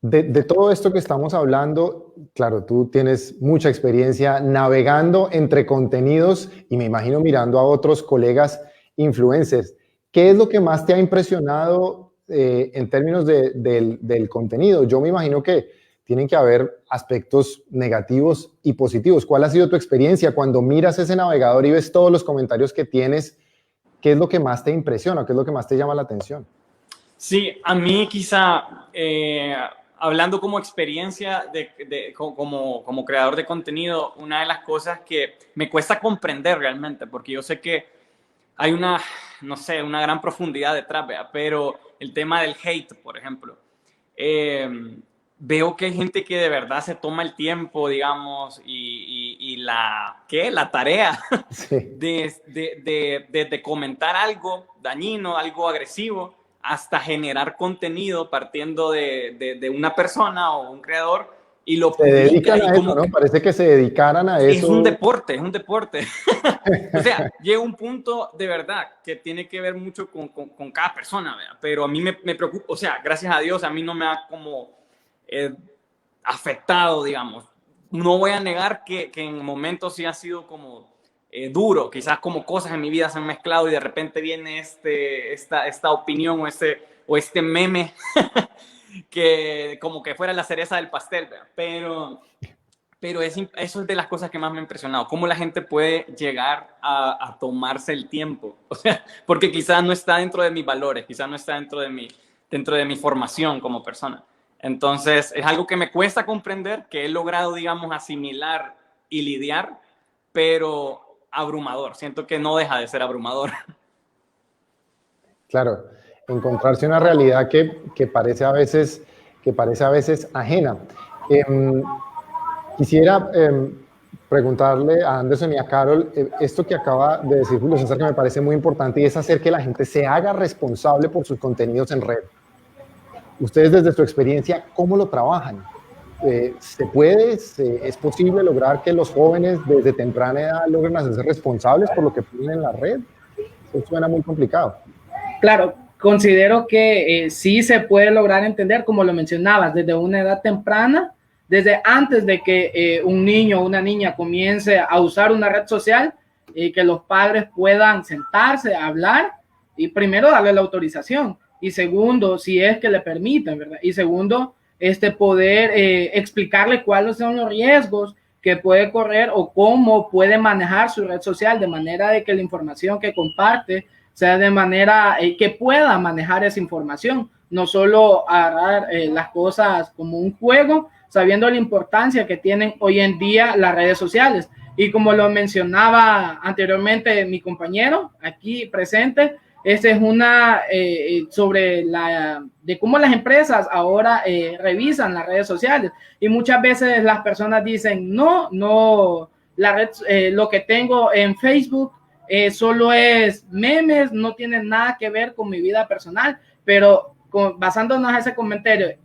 de todo esto que estamos hablando, claro, tú tienes mucha experiencia navegando entre contenidos y me imagino mirando a otros colegas influencers. ¿Qué es lo que más te ha impresionado en términos del contenido? Yo me imagino que tienen que haber aspectos negativos y positivos. ¿Cuál ha sido tu experiencia cuando miras ese navegador y ves todos los comentarios que tienes? ¿Qué es lo que más te impresiona? ¿Qué es lo que más te llama la atención? Sí, a mí quizá, hablando como experiencia como creador de contenido, una de las cosas que me cuesta comprender realmente, porque yo sé que hay una gran profundidad detrás, ¿verdad? Pero el tema del hate, por ejemplo, veo que hay gente que de verdad se toma el tiempo, digamos, y la tarea sí. de comentar algo dañino, algo agresivo, hasta generar contenido partiendo de una persona o un creador y lo se dedican a eso, ¿no? Parece que se dedicaran a eso. Es un deporte, es un deporte. O sea, llega un punto de verdad que tiene que ver mucho con cada persona, ¿verdad? Pero a mí me preocupa, o sea, gracias a Dios, a mí no me ha como afectado, digamos. No voy a negar que en momentos sí ha sido como duro, quizás como cosas en mi vida se han mezclado y de repente viene esta opinión o este meme que como que fuera la cereza del pastel, ¿verdad? Pero eso es de las cosas que más me ha impresionado, cómo la gente puede llegar a tomarse el tiempo, o sea, porque quizás no está dentro de mis valores, quizás no está dentro de mi formación como persona. Entonces, es algo que me cuesta comprender, que he logrado, digamos, asimilar y lidiar, pero abrumador. Siento que no deja de ser abrumador. Claro, encontrarse una realidad que parece a veces ajena. Quisiera preguntarle a Anderson y a Carol esto que acaba de decir Julio César, que me parece muy importante, y es hacer que la gente se haga responsable por sus contenidos en red. Ustedes, desde su experiencia, ¿cómo lo trabajan? ¿Se puede, es posible lograr que los jóvenes desde temprana edad logren hacerse responsables por lo que ponen en la red? Eso suena muy complicado. Claro, considero que sí se puede lograr entender, como lo mencionabas, desde una edad temprana, desde antes de que un niño o una niña comience a usar una red social, que los padres puedan sentarse, hablar y primero darle la autorización y segundo, si es que le permiten, ¿verdad? Y segundo, poder explicarle cuáles son los riesgos que puede correr o cómo puede manejar su red social de manera de que la información que comparte sea de manera que pueda manejar esa información, no solo agarrar las cosas como un juego, sabiendo la importancia que tienen hoy en día las redes sociales. Y como lo mencionaba anteriormente mi compañero aquí presente, esta es una sobre de cómo las empresas ahora revisan las redes sociales y muchas veces las personas dicen no, la red, lo que tengo en Facebook solo es memes, no tiene nada que ver con mi vida personal, pero basándonos a ese comentario,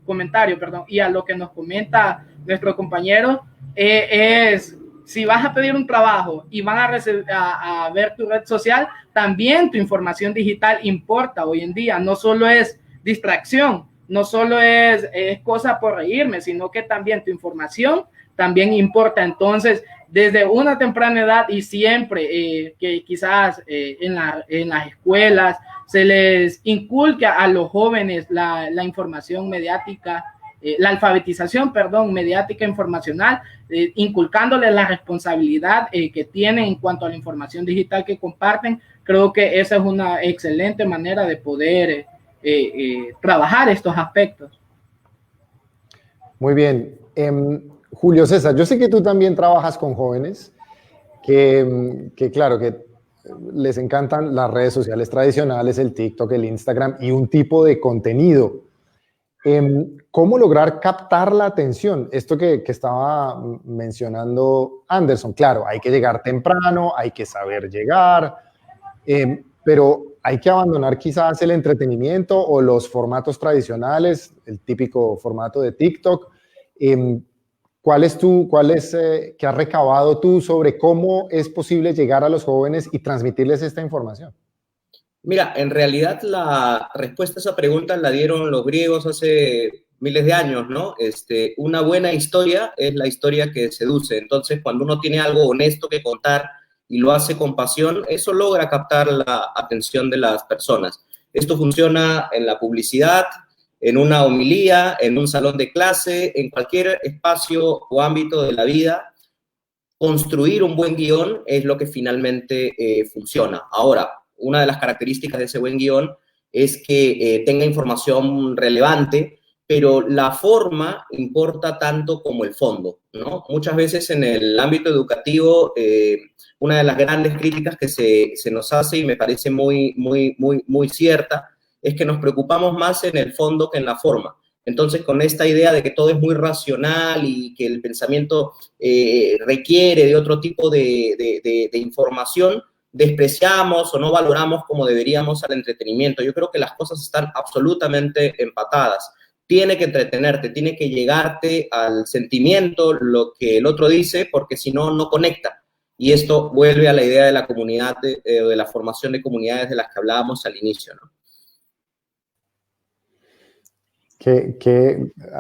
y a lo que nos comenta nuestro compañero, es si vas a pedir un trabajo y van a ver tu red social, también tu información digital importa hoy en día. No solo es distracción, no solo es cosa por reírme, sino que también tu información también importa. Entonces, desde una temprana edad y siempre que quizás en las escuelas se les inculca a los jóvenes la información mediática, la alfabetización, mediática informacional, inculcándoles la responsabilidad que tienen en cuanto a la información digital que comparten. Creo que esa es una excelente manera de poder trabajar estos aspectos. Muy bien. Julio César, yo sé que tú también trabajas con jóvenes que claro, que les encantan las redes sociales tradicionales, el TikTok, el Instagram y un tipo de contenido. ¿Cómo lograr captar la atención? Esto que estaba mencionando Anderson, claro, hay que llegar temprano, hay que saber llegar, pero hay que abandonar quizás el entretenimiento o los formatos tradicionales, el típico formato de TikTok. ¿Qué has recabado tú sobre cómo es posible llegar a los jóvenes y transmitirles esta información? Mira, en realidad la respuesta a esa pregunta la dieron los griegos hace miles de años, ¿no? Una buena historia es la historia que seduce. Entonces, cuando uno tiene algo honesto que contar y lo hace con pasión, eso logra captar la atención de las personas. Esto funciona en la publicidad, en una homilía, en un salón de clase, en cualquier espacio o ámbito de la vida. Construir un buen guión es lo que finalmente funciona. Ahora, una de las características de ese buen guión es que tenga información relevante, pero la forma importa tanto como el fondo, ¿no? Muchas veces en el ámbito educativo, una de las grandes críticas que se nos hace, y me parece muy cierta, es que nos preocupamos más en el fondo que en la forma. Entonces, con esta idea de que todo es muy racional y que el pensamiento requiere de otro tipo de información, despreciamos o no valoramos como deberíamos al entretenimiento. Yo creo que las cosas están absolutamente empatadas. Tiene que entretenerte, tiene que llegarte al sentimiento, lo que el otro dice, porque si no, no conecta. Y esto vuelve a la idea de la comunidad, de la formación de comunidades de las que hablábamos al inicio, ¿no?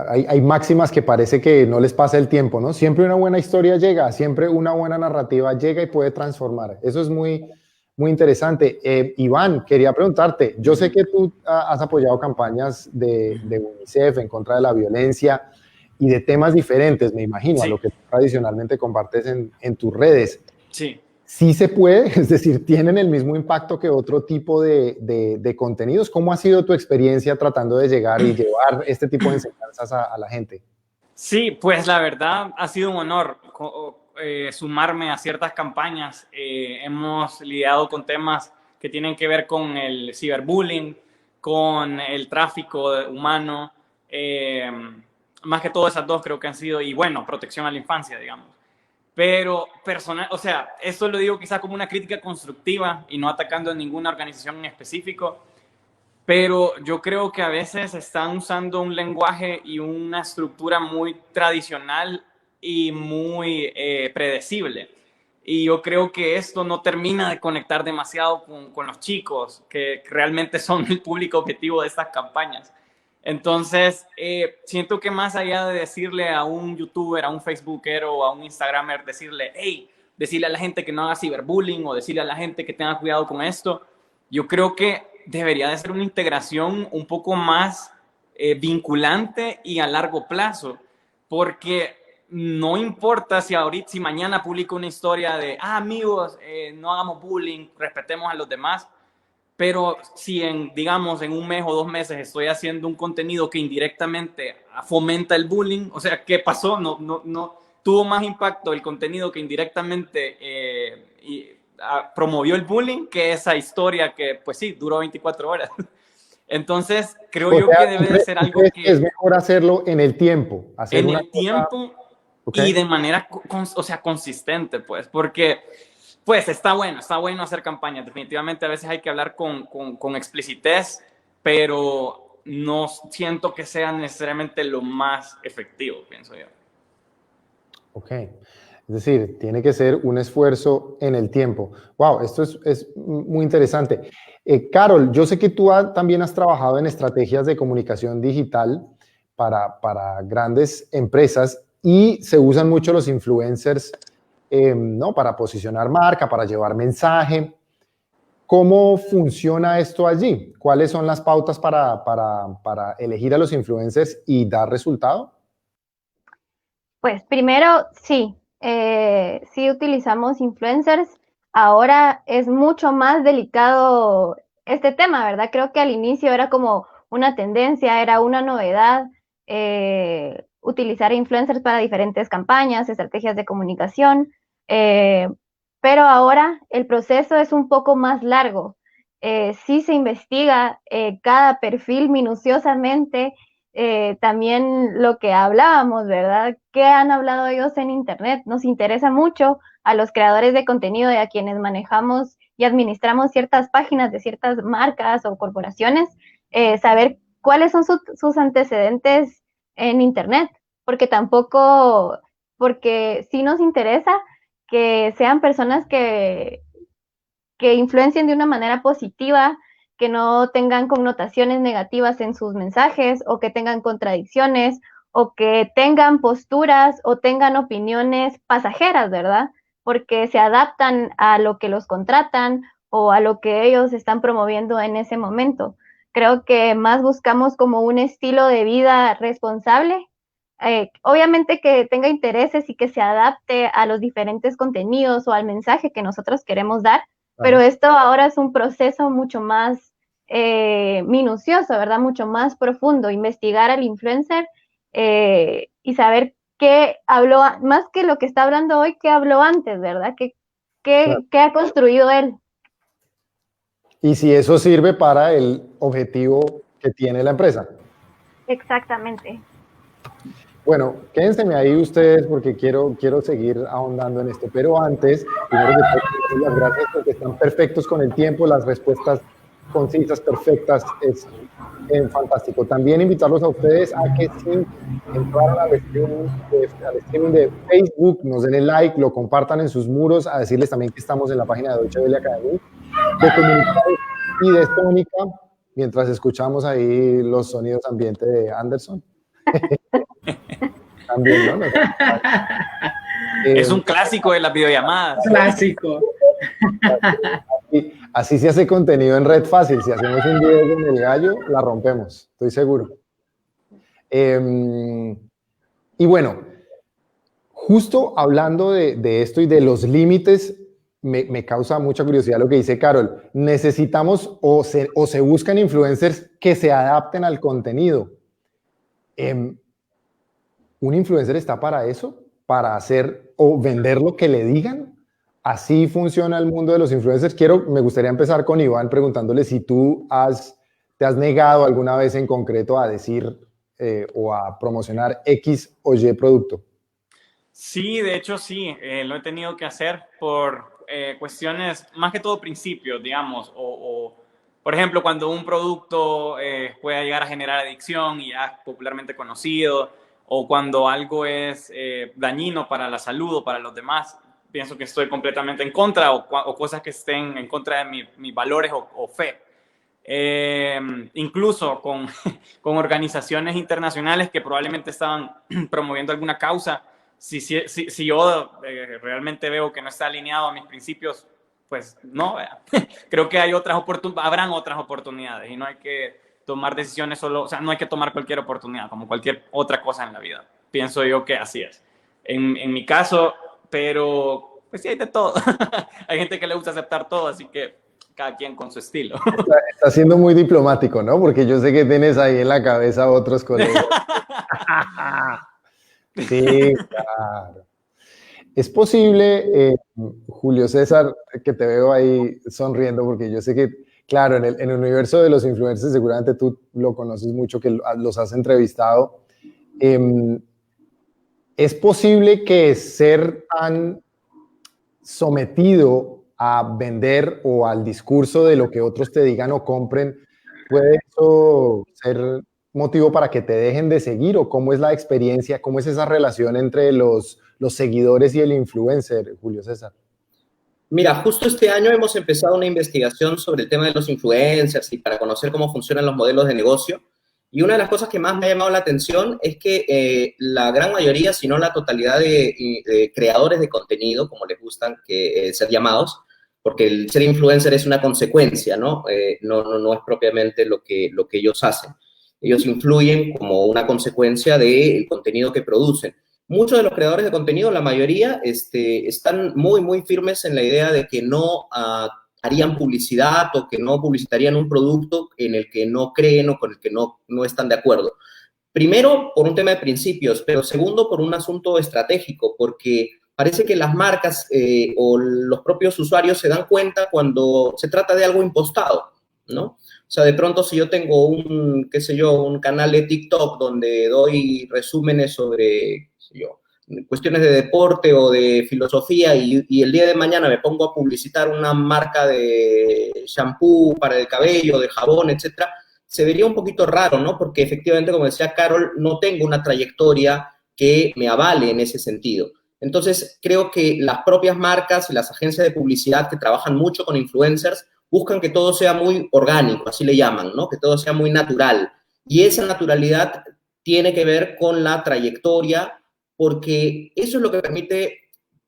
Hay máximas que parece que no les pasa el tiempo, ¿no? Siempre una buena historia llega, siempre una buena narrativa llega y puede transformar. Eso es muy interesante. Iván, quería preguntarte, yo sé que tú has apoyado campañas de UNICEF en contra de la violencia y de temas diferentes, me imagino, sí, a lo que tradicionalmente compartes en tus redes. Sí. Sí se puede, es decir, ¿tienen el mismo impacto que otro tipo de contenidos? ¿Cómo ha sido tu experiencia tratando de llegar y llevar este tipo de enseñanzas a la gente? Sí, pues la verdad ha sido un honor sumarme a ciertas campañas. Hemos lidiado con temas que tienen que ver con el ciberbullying, con el tráfico humano, más que todo esas dos creo que han sido, y bueno, protección a la infancia, digamos. Pero personal, o sea, esto lo digo quizá como una crítica constructiva y no atacando a ninguna organización en específico, pero yo creo que a veces están usando un lenguaje y una estructura muy tradicional y muy predecible. Y yo creo que esto no termina de conectar demasiado con los chicos, que realmente son el público objetivo de estas campañas. Entonces, siento que más allá de decirle a un youtuber, a un facebookero o a un instagramer, decirle a la gente que no haga ciberbullying o decirle a la gente que tenga cuidado con esto, yo creo que debería de ser una integración un poco más vinculante y a largo plazo, porque no importa si mañana publico una historia de, amigos, no hagamos bullying, respetemos a los demás. Pero si digamos, en un mes o 2 meses estoy haciendo un contenido que indirectamente fomenta el bullying, o sea, ¿qué pasó? No tuvo más impacto el contenido que indirectamente promovió el bullying que esa historia que, pues sí, duró 24 horas. Entonces, creo yo que debe de ser algo que... Es mejor hacerlo en el tiempo. En el tiempo y de manera, consistente, pues, porque... Pues está bueno hacer campañas. Definitivamente a veces hay que hablar con explicitez, pero no siento que sea necesariamente lo más efectivo, pienso yo. Ok. Es decir, tiene que ser un esfuerzo en el tiempo. Wow, esto es muy interesante. Carol, yo sé que tú también has trabajado en estrategias de comunicación digital para grandes empresas y se usan mucho los influencers ¿no? Para posicionar marca, para llevar mensaje. ¿Cómo funciona esto allí? ¿Cuáles son las pautas para elegir a los influencers y dar resultado? Pues primero, sí utilizamos influencers. Ahora es mucho más delicado este tema, ¿verdad? Creo que al inicio era como una tendencia, era una novedad, utilizar influencers para diferentes campañas, estrategias de comunicación, pero ahora el proceso es un poco más largo. Sí se investiga cada perfil minuciosamente, también lo que hablábamos, ¿verdad? ¿Qué han hablado ellos en Internet? Nos interesa mucho a los creadores de contenido y a quienes manejamos y administramos ciertas páginas de ciertas marcas o corporaciones, saber cuáles son sus antecedentes en Internet, porque sí nos interesa que sean personas que influencien de una manera positiva, que no tengan connotaciones negativas en sus mensajes o que tengan contradicciones o que tengan posturas o tengan opiniones pasajeras, ¿verdad? Porque se adaptan a lo que los contratan o a lo que ellos están promoviendo en ese momento. Creo que más buscamos como un estilo de vida responsable, obviamente que tenga intereses y que se adapte a los diferentes contenidos o al mensaje que nosotros queremos dar, pero esto ahora es un proceso mucho más minucioso, ¿verdad? Mucho más profundo, investigar al influencer y saber qué habló, más que lo que está hablando hoy, qué habló antes, ¿verdad? ¿Qué ha construido él? Y si eso sirve para el objetivo que tiene la empresa. Exactamente. Bueno, quédense ahí ustedes porque quiero seguir ahondando en esto, pero antes, primero que todo, las gracias porque están perfectos con el tiempo, las respuestas concisas, perfectas, es fantástico. También invitarlos a ustedes a que si entraran al streaming de Facebook, nos den el like, lo compartan en sus muros, a decirles también que estamos en la página de Deutsche Welle Academy, de Comunicados y de Tónica, mientras escuchamos ahí los sonidos ambiente de Anderson. También, ¿no? Es un clásico de las videollamadas. Clásico. Así se hace contenido en red fácil. Si hacemos un video con el gallo, la rompemos, estoy seguro. Y bueno, justo hablando de esto y de los límites, me causa mucha curiosidad lo que dice Carol. Necesitamos o se buscan influencers que se adapten al contenido. ¿Un influencer está para eso? ¿Para hacer o vender lo que le digan? ¿Así funciona el mundo de los influencers? Me gustaría empezar con Iván preguntándole si tú te has negado alguna vez en concreto a decir o a promocionar X o Y producto. Sí, de hecho sí, lo he tenido que hacer por cuestiones, más que todo principios, digamos, o por ejemplo, cuando un producto puede llegar a generar adicción y ya es popularmente conocido, o cuando algo es dañino para la salud o para los demás, pienso que estoy completamente en contra, o cosas que estén en contra de mis valores o fe. Incluso con organizaciones internacionales que probablemente estaban promoviendo alguna causa, si yo realmente veo que no está alineado a mis principios, pues no, creo que habrán otras oportunidades y no hay que tomar decisiones solo, o sea, no hay que tomar cualquier oportunidad, como cualquier otra cosa en la vida. Pienso yo que así es. En mi caso, pero pues sí hay de todo. Hay gente que le gusta aceptar todo, así que cada quien con su estilo. Está siendo muy diplomático, ¿no? Porque yo sé que tienes ahí en la cabeza otros colegas. Sí, claro. Es posible, Julio César, que te veo ahí sonriendo, porque yo sé que, claro, en el universo de los influencers, seguramente tú lo conoces mucho, que los has entrevistado. ¿Es posible que ser tan sometido a vender o al discurso de lo que otros te digan o compren, puede eso ser motivo para que te dejen de seguir? ¿O cómo es la experiencia, cómo es esa relación entre los seguidores y el influencer, Julio César? Mira, justo este año hemos empezado una investigación sobre el tema de los influencers y para conocer cómo funcionan los modelos de negocio. Y una de las cosas que más me ha llamado la atención es que la gran mayoría, si no la totalidad de creadores de contenido, como les gustan ser llamados, porque el ser influencer es una consecuencia, ¿no? No es propiamente lo que ellos hacen. Ellos influyen como una consecuencia del contenido que producen. Muchos de los creadores de contenido, la mayoría, están muy, muy firmes en la idea de que no harían publicidad o que no publicitarían un producto en el que no creen o con el que no están de acuerdo. Primero, por un tema de principios, pero segundo, por un asunto estratégico, porque parece que las marcas o los propios usuarios se dan cuenta cuando se trata de algo impostado, ¿no? O sea, de pronto si yo tengo un, qué sé yo, un canal de TikTok donde doy resúmenes sobre, qué sé yo, cuestiones de deporte o de filosofía y el día de mañana me pongo a publicitar una marca de shampoo para el cabello, de jabón, etcétera, se vería un poquito raro, ¿no? Porque efectivamente, como decía Carol, no tengo una trayectoria que me avale en ese sentido. Entonces, creo que las propias marcas y las agencias de publicidad que trabajan mucho con influencers buscan que todo sea muy orgánico, así le llaman, ¿no? Que todo sea muy natural. Y esa naturalidad tiene que ver con la trayectoria, porque eso es lo que permite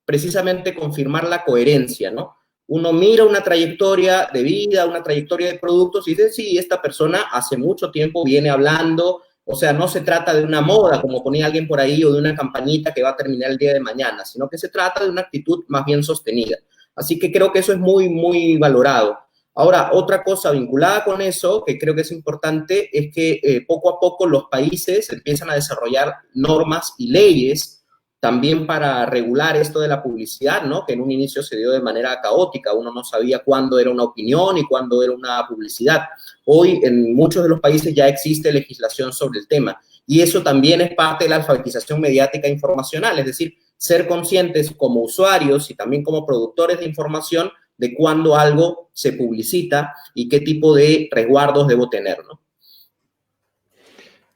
precisamente confirmar la coherencia, ¿no? Uno mira una trayectoria de vida, una trayectoria de productos y dice, sí, esta persona hace mucho tiempo viene hablando, o sea, no se trata de una moda, como ponía alguien por ahí, o de una campañita que va a terminar el día de mañana, sino que se trata de una actitud más bien sostenida. Así que creo que eso es muy, muy valorado. Ahora, otra cosa vinculada con eso, que creo que es importante, es que poco a poco los países empiezan a desarrollar normas y leyes también para regular esto de la publicidad, ¿no? Que en un inicio se dio de manera caótica, uno no sabía cuándo era una opinión y cuándo era una publicidad. Hoy en muchos de los países ya existe legislación sobre el tema y eso también es parte de la alfabetización mediática e informacional, es decir, ser conscientes como usuarios y también como productores de información de cuándo algo se publicita y qué tipo de resguardos debo tener, ¿no?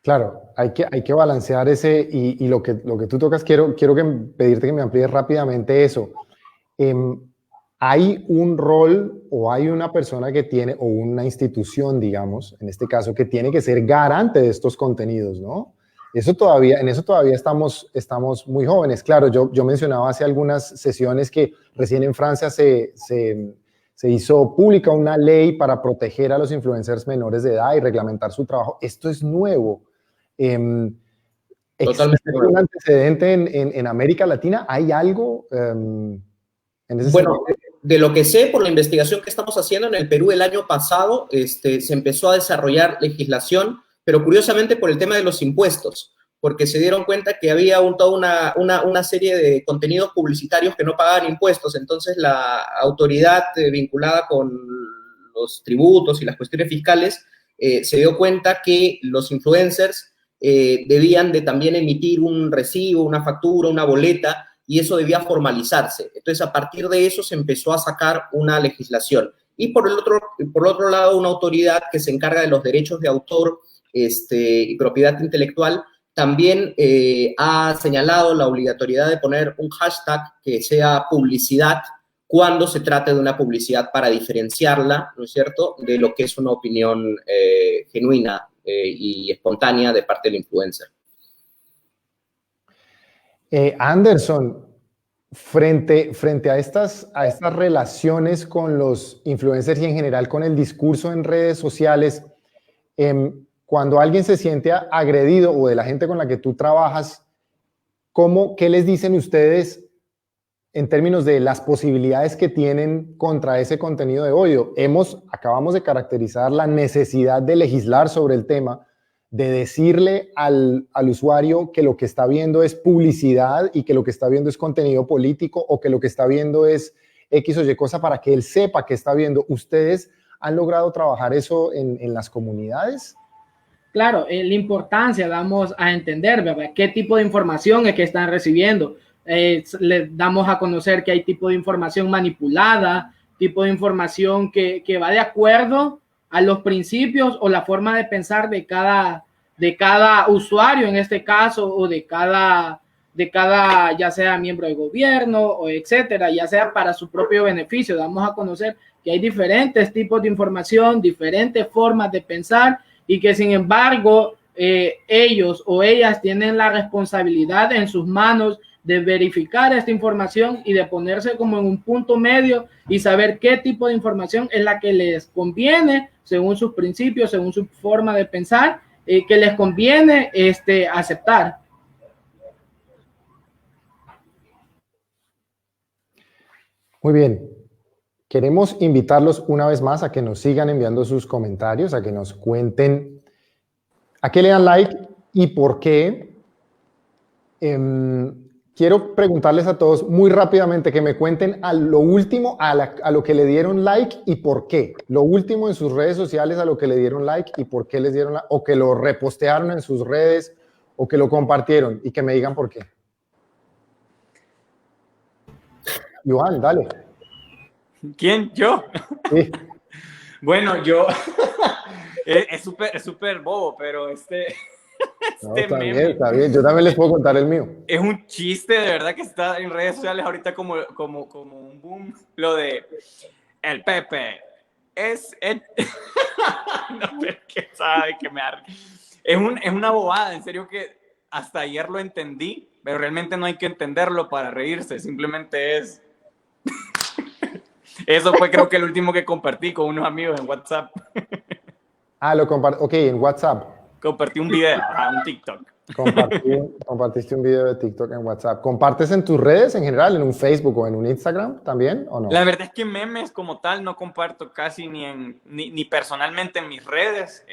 Claro, hay que balancear ese, y lo que tú tocas, quiero pedirte que me amplíes rápidamente eso. ¿Hay un rol o hay una persona que tiene, o una institución, digamos, en este caso, que tiene que ser garante de estos contenidos, ¿no? En eso todavía estamos muy jóvenes. Claro, yo mencionaba hace algunas sesiones que recién en Francia se hizo pública una ley para proteger a los influencers menores de edad y reglamentar su trabajo. Esto es nuevo. ¿Existe un antecedente en América Latina? ¿Hay algo en ese sentido? De lo que sé por la investigación que estamos haciendo en el Perú el año pasado, se empezó a desarrollar legislación, pero curiosamente por el tema de los impuestos, porque se dieron cuenta que había toda una serie de contenidos publicitarios que no pagaban impuestos. Entonces la autoridad vinculada con los tributos y las cuestiones fiscales se dio cuenta que los influencers debían de también emitir un recibo, una factura, una boleta, y eso debía formalizarse. Entonces, a partir de eso se empezó a sacar una legislación. Y por otro lado, una autoridad que se encarga de los derechos de autor y propiedad intelectual también ha señalado la obligatoriedad de poner un hashtag que sea publicidad cuando se trate de una publicidad para diferenciarla, ¿no es cierto?, de lo que es una opinión genuina y espontánea de parte del influencer. Anderson, frente a estas relaciones con los influencers y en general con el discurso en redes sociales, cuando alguien se siente agredido o de la gente con la que tú trabajas, ¿qué les dicen ustedes en términos de las posibilidades que tienen contra ese contenido de odio? Acabamos de caracterizar la necesidad de legislar sobre el tema, de decirle al usuario que lo que está viendo es publicidad y que lo que está viendo es contenido político o que lo que está viendo es X o Y cosa para que él sepa que está viendo. ¿Ustedes han logrado trabajar eso en las comunidades? Claro, la importancia damos a entender, ¿verdad?, qué tipo de información es que están recibiendo. Le damos a conocer que hay tipo de información manipulada, tipo de información que va de acuerdo a los principios o la forma de pensar de cada usuario en este caso, o de cada ya sea miembro de gobierno o etcétera, ya sea para su propio beneficio. Damos a conocer que hay diferentes tipos de información, diferentes formas de pensar, y que sin embargo ellos o ellas tienen la responsabilidad en sus manos de verificar esta información y de ponerse como en un punto medio y saber qué tipo de información es la que les conviene según sus principios, según su forma de pensar, que les conviene aceptar. Muy bien. Queremos invitarlos una vez más a que nos sigan enviando sus comentarios, a que nos cuenten, a que le dan like y por qué. Quiero preguntarles a todos muy rápidamente que me cuenten a lo último, a lo que le dieron like y por qué. Lo último en sus redes sociales a lo que le dieron like y por qué les dieron like, o que lo repostearon en sus redes, o que lo compartieron y que me digan por qué. Johan, dale. ¿Quién? ¿Yo? Sí. Bueno, yo... es súper bobo, pero No, está bien, está bien. Yo también les puedo contar el mío. Es un chiste, de verdad, que está en redes sociales ahorita como un boom. Lo de el Pepe es el... No, pero que sabe que me es una bobada, en serio, que hasta ayer lo entendí, pero realmente no hay que entenderlo para reírse, simplemente es... Eso fue, creo que el último que compartí con unos amigos en WhatsApp. Ah, lo compartí, ok, en WhatsApp. Compartí un video, un TikTok. Compartiste un video de TikTok en WhatsApp. ¿Compartes en tus redes en general, en un Facebook o en un Instagram también, o no? La verdad es que memes como tal no comparto casi ni personalmente en mis redes,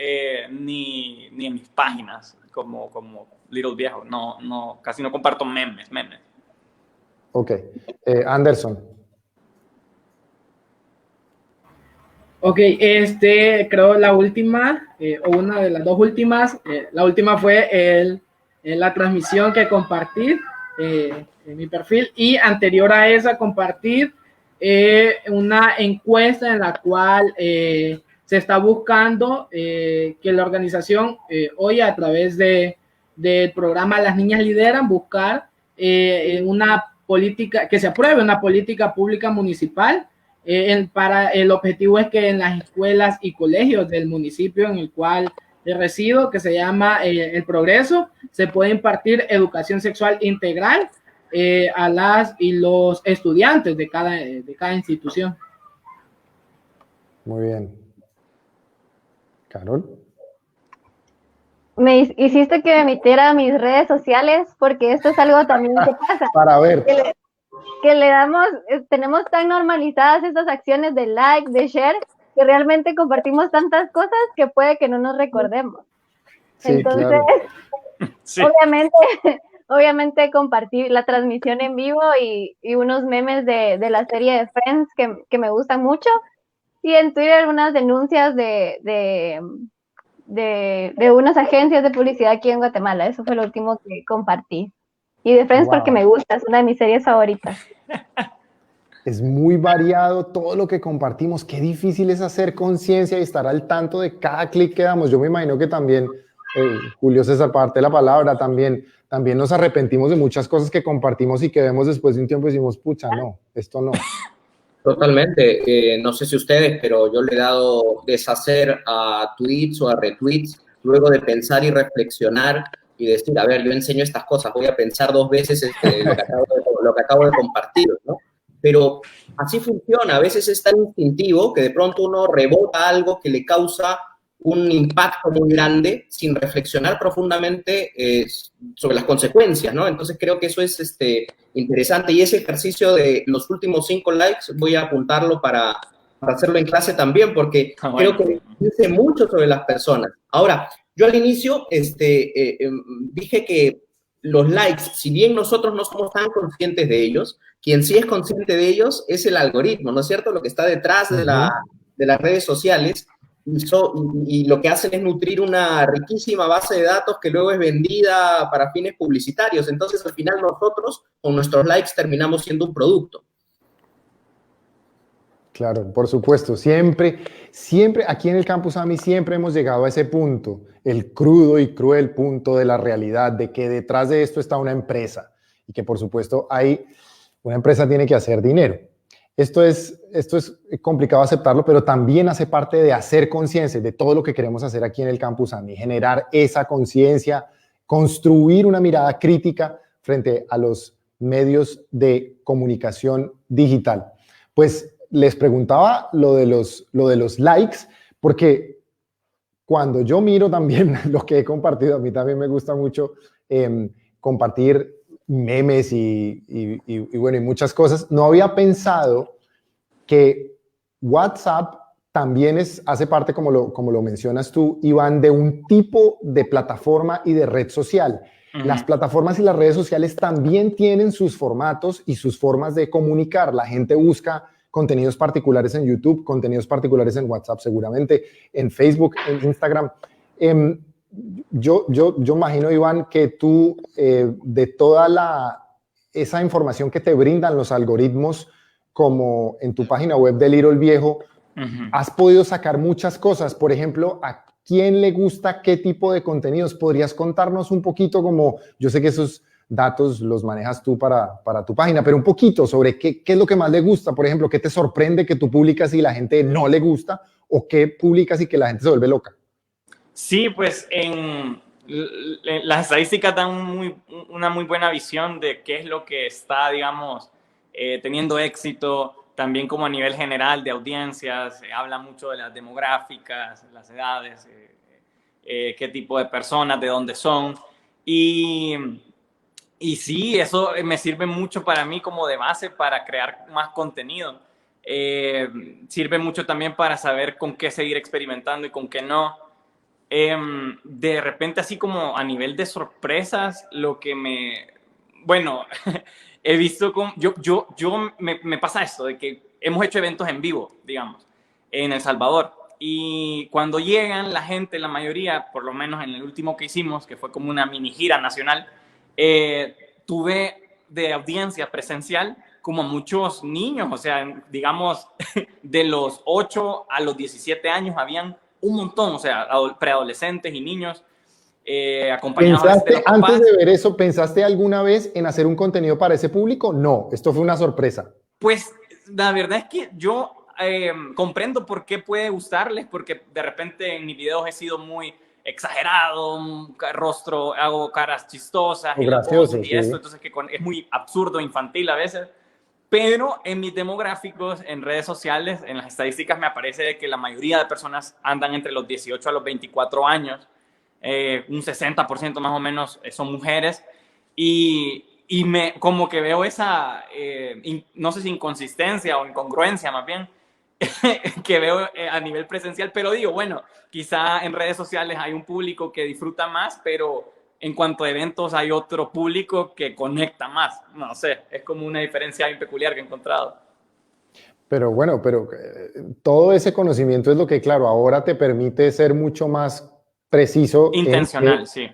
ni en mis páginas, como Little Viejo. No, casi no comparto memes. Ok. Anderson. Ok, creo la última, o una de las dos últimas, la última fue la transmisión que compartí en mi perfil, y anterior a esa compartir una encuesta en la cual se está buscando que la organización hoy, a través del programa Las Niñas Lideran, buscar una política, que se apruebe una política pública municipal. Para el objetivo es que en las escuelas y colegios del municipio en el cual resido, que se llama El Progreso, se puede impartir educación sexual integral a las y los estudiantes de cada institución. Muy bien. Carol. Me hiciste que me metiera a mis redes sociales, porque esto es algo también que pasa. Para ver. Que le damos, tenemos tan normalizadas estas acciones de like, de share, que realmente compartimos tantas cosas que puede que no nos recordemos. Sí, entonces, claro. Sí. obviamente compartí la transmisión en vivo y unos memes de la serie de Friends que me gustan mucho, y en Twitter unas denuncias de unas agencias de publicidad aquí en Guatemala. Eso fue lo último que compartí. Y de Friends, porque me gusta, es una de mis series favoritas. Es muy variado todo lo que compartimos. Qué difícil es hacer conciencia y estar al tanto de cada clic que damos. Yo me imagino que también, Julio César, parte de la palabra, también nos arrepentimos de muchas cosas que compartimos y que vemos después de un tiempo y decimos, pucha, no, esto no. Totalmente. No sé si ustedes, pero yo le he dado deshacer a tweets o a retweets luego de pensar y reflexionar y decir, a ver, yo enseño estas cosas, voy a pensar dos veces lo que acabo de compartir, ¿no? Pero así funciona. A veces es tan instintivo que de pronto uno rebota algo que le causa un impacto muy grande sin reflexionar profundamente sobre las consecuencias, ¿no? Entonces creo que eso es interesante, y ese ejercicio de los últimos 5 likes voy a apuntarlo para hacerlo en clase también, porque creo que dice mucho sobre las personas. Ahora, yo al inicio dije que los likes, si bien nosotros no somos tan conscientes de ellos, quien sí es consciente de ellos es el algoritmo, ¿no es cierto? Lo que está detrás de las redes sociales, y lo que hacen es nutrir una riquísima base de datos que luego es vendida para fines publicitarios. Entonces, al final nosotros, con nuestros likes, terminamos siendo un producto. Claro, por supuesto. Siempre aquí en el Campus AMI siempre hemos llegado a ese punto, el crudo y cruel punto de la realidad, de que detrás de esto está una empresa y que, por supuesto, una empresa tiene que hacer dinero. Esto es complicado aceptarlo, pero también hace parte de hacer conciencia de todo lo que queremos hacer aquí en el Campus AMI, generar esa conciencia, construir una mirada crítica frente a los medios de comunicación digital. Pues les preguntaba lo de los likes, porque cuando yo miro también lo que he compartido, a mí también me gusta mucho compartir memes y muchas cosas. No había pensado que WhatsApp también hace parte, como lo mencionas tú, Iván, de un tipo de plataforma y de red social. Las plataformas y las redes sociales también tienen sus formatos y sus formas de comunicar. La gente busca contenidos particulares en YouTube, contenidos particulares en WhatsApp seguramente, en Facebook, en Instagram. Yo imagino, Iván, que tú, de toda esa información que te brindan los algoritmos, como en tu página web de Little Viejo, has podido sacar muchas cosas. Por ejemplo, ¿a quién le gusta qué tipo de contenidos? ¿Podrías contarnos un poquito, como yo sé que esos datos los manejas tú para tu página, pero un poquito sobre qué es lo que más le gusta? Por ejemplo, ¿qué te sorprende que tú publicas y la gente no le gusta? ¿O qué publicas y que la gente se vuelve loca? Sí, pues las estadísticas dan una muy buena visión de qué es lo que está, digamos, teniendo éxito. También como a nivel general de audiencias, se habla mucho de las demográficas, las edades, qué tipo de personas, de dónde son. Y sí, eso me sirve mucho para mí como de base para crear más contenido. Sirve mucho también para saber con qué seguir experimentando y con qué no. De repente, así como a nivel de sorpresas, lo que bueno, he visto como, me pasa esto, de que hemos hecho eventos en vivo, digamos, en El Salvador. Y cuando llegan la gente, la mayoría, por lo menos en el último que hicimos, que fue como una mini gira nacional, tuve de audiencia presencial como muchos niños, o sea, digamos, de los 8 a los 17 años habían un montón, o sea, preadolescentes y niños acompañados de los papás. Antes de ver eso, ¿pensaste alguna vez en hacer un contenido para ese público? No, esto fue una sorpresa. Pues la verdad es que yo comprendo por qué puede gustarles, porque de repente en mis videos he sido muy exagerado, rostro, hago caras chistosas y gracioso, y esto, entonces que es muy absurdo, infantil a veces. Pero en mis demográficos, en redes sociales, en las estadísticas me aparece que la mayoría de personas andan entre los 18 a los 24 años. Un 60% más o menos son mujeres. Y como que veo esa, no sé si inconsistencia o incongruencia más bien, que veo a nivel presencial. Pero digo, bueno, quizá en redes sociales hay un público que disfruta más, pero en cuanto a eventos hay otro público que conecta más. No sé, es como una diferencia bien peculiar que he encontrado. Pero bueno, todo ese conocimiento es lo que, claro, ahora te permite ser mucho más preciso. Intencional, sí.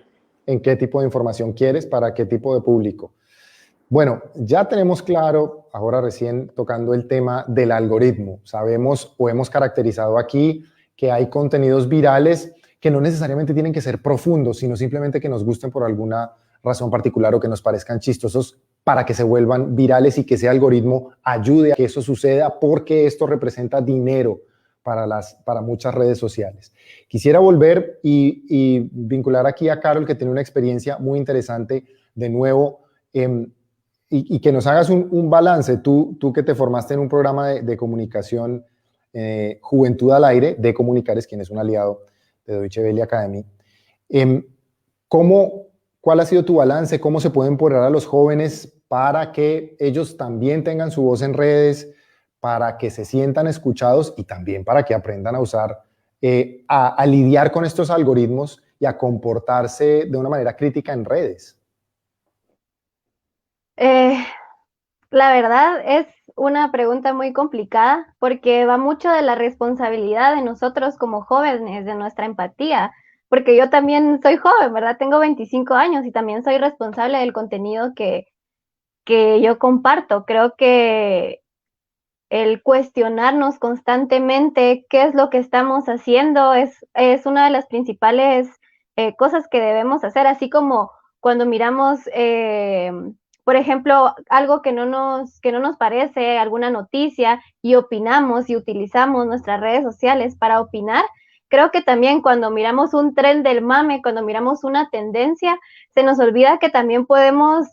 En qué tipo de información quieres, para qué tipo de público. Bueno, ya tenemos claro, ahora recién tocando el tema del algoritmo, sabemos o hemos caracterizado aquí que hay contenidos virales que no necesariamente tienen que ser profundos, sino simplemente que nos gusten por alguna razón particular o que nos parezcan chistosos para que se vuelvan virales y que ese algoritmo ayude a que eso suceda, porque esto representa dinero para muchas redes sociales. Quisiera volver y vincular aquí a Carol, que tiene una experiencia muy interesante de nuevo, y que nos hagas un balance. Tú que te formaste en un programa de comunicación, Juventud al Aire, de Comunicares, quien es un aliado de Deutsche Welle Academy. ¿Cuál ha sido tu balance? ¿Cómo se puede empoderar a los jóvenes para que ellos también tengan su voz en redes, para que se sientan escuchados y también para que aprendan a usar, a lidiar con estos algoritmos y a comportarse de una manera crítica en redes? La verdad es una pregunta muy complicada porque va mucho de la responsabilidad de nosotros como jóvenes, de nuestra empatía, porque yo también soy joven, ¿verdad? Tengo 25 años y también soy responsable del contenido que yo comparto. Creo que el cuestionarnos constantemente qué es lo que estamos haciendo es una de las principales cosas que debemos hacer, así como cuando miramos, por ejemplo, algo que no nos parece, alguna noticia, y opinamos y utilizamos nuestras redes sociales para opinar. Creo que también cuando miramos un tren del mame, cuando miramos una tendencia, se nos olvida que también podemos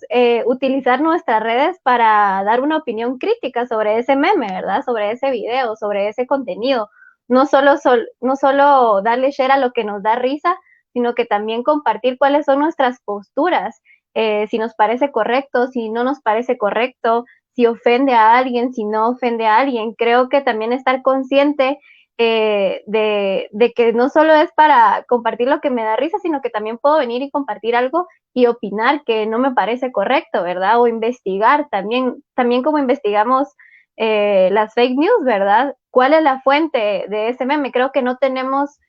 utilizar nuestras redes para dar una opinión crítica sobre ese meme, ¿verdad? Sobre ese video, sobre ese contenido. No solo darle share a lo que nos da risa, sino que también compartir cuáles son nuestras posturas, si nos parece correcto, si no nos parece correcto, si ofende a alguien, si no ofende a alguien. Creo que también estar consciente de que no solo es para compartir lo que me da risa, sino que también puedo venir y compartir algo y opinar que no me parece correcto, ¿verdad? O investigar también como investigamos las fake news, ¿verdad? ¿Cuál es la fuente de ese meme? Creo que no tenemos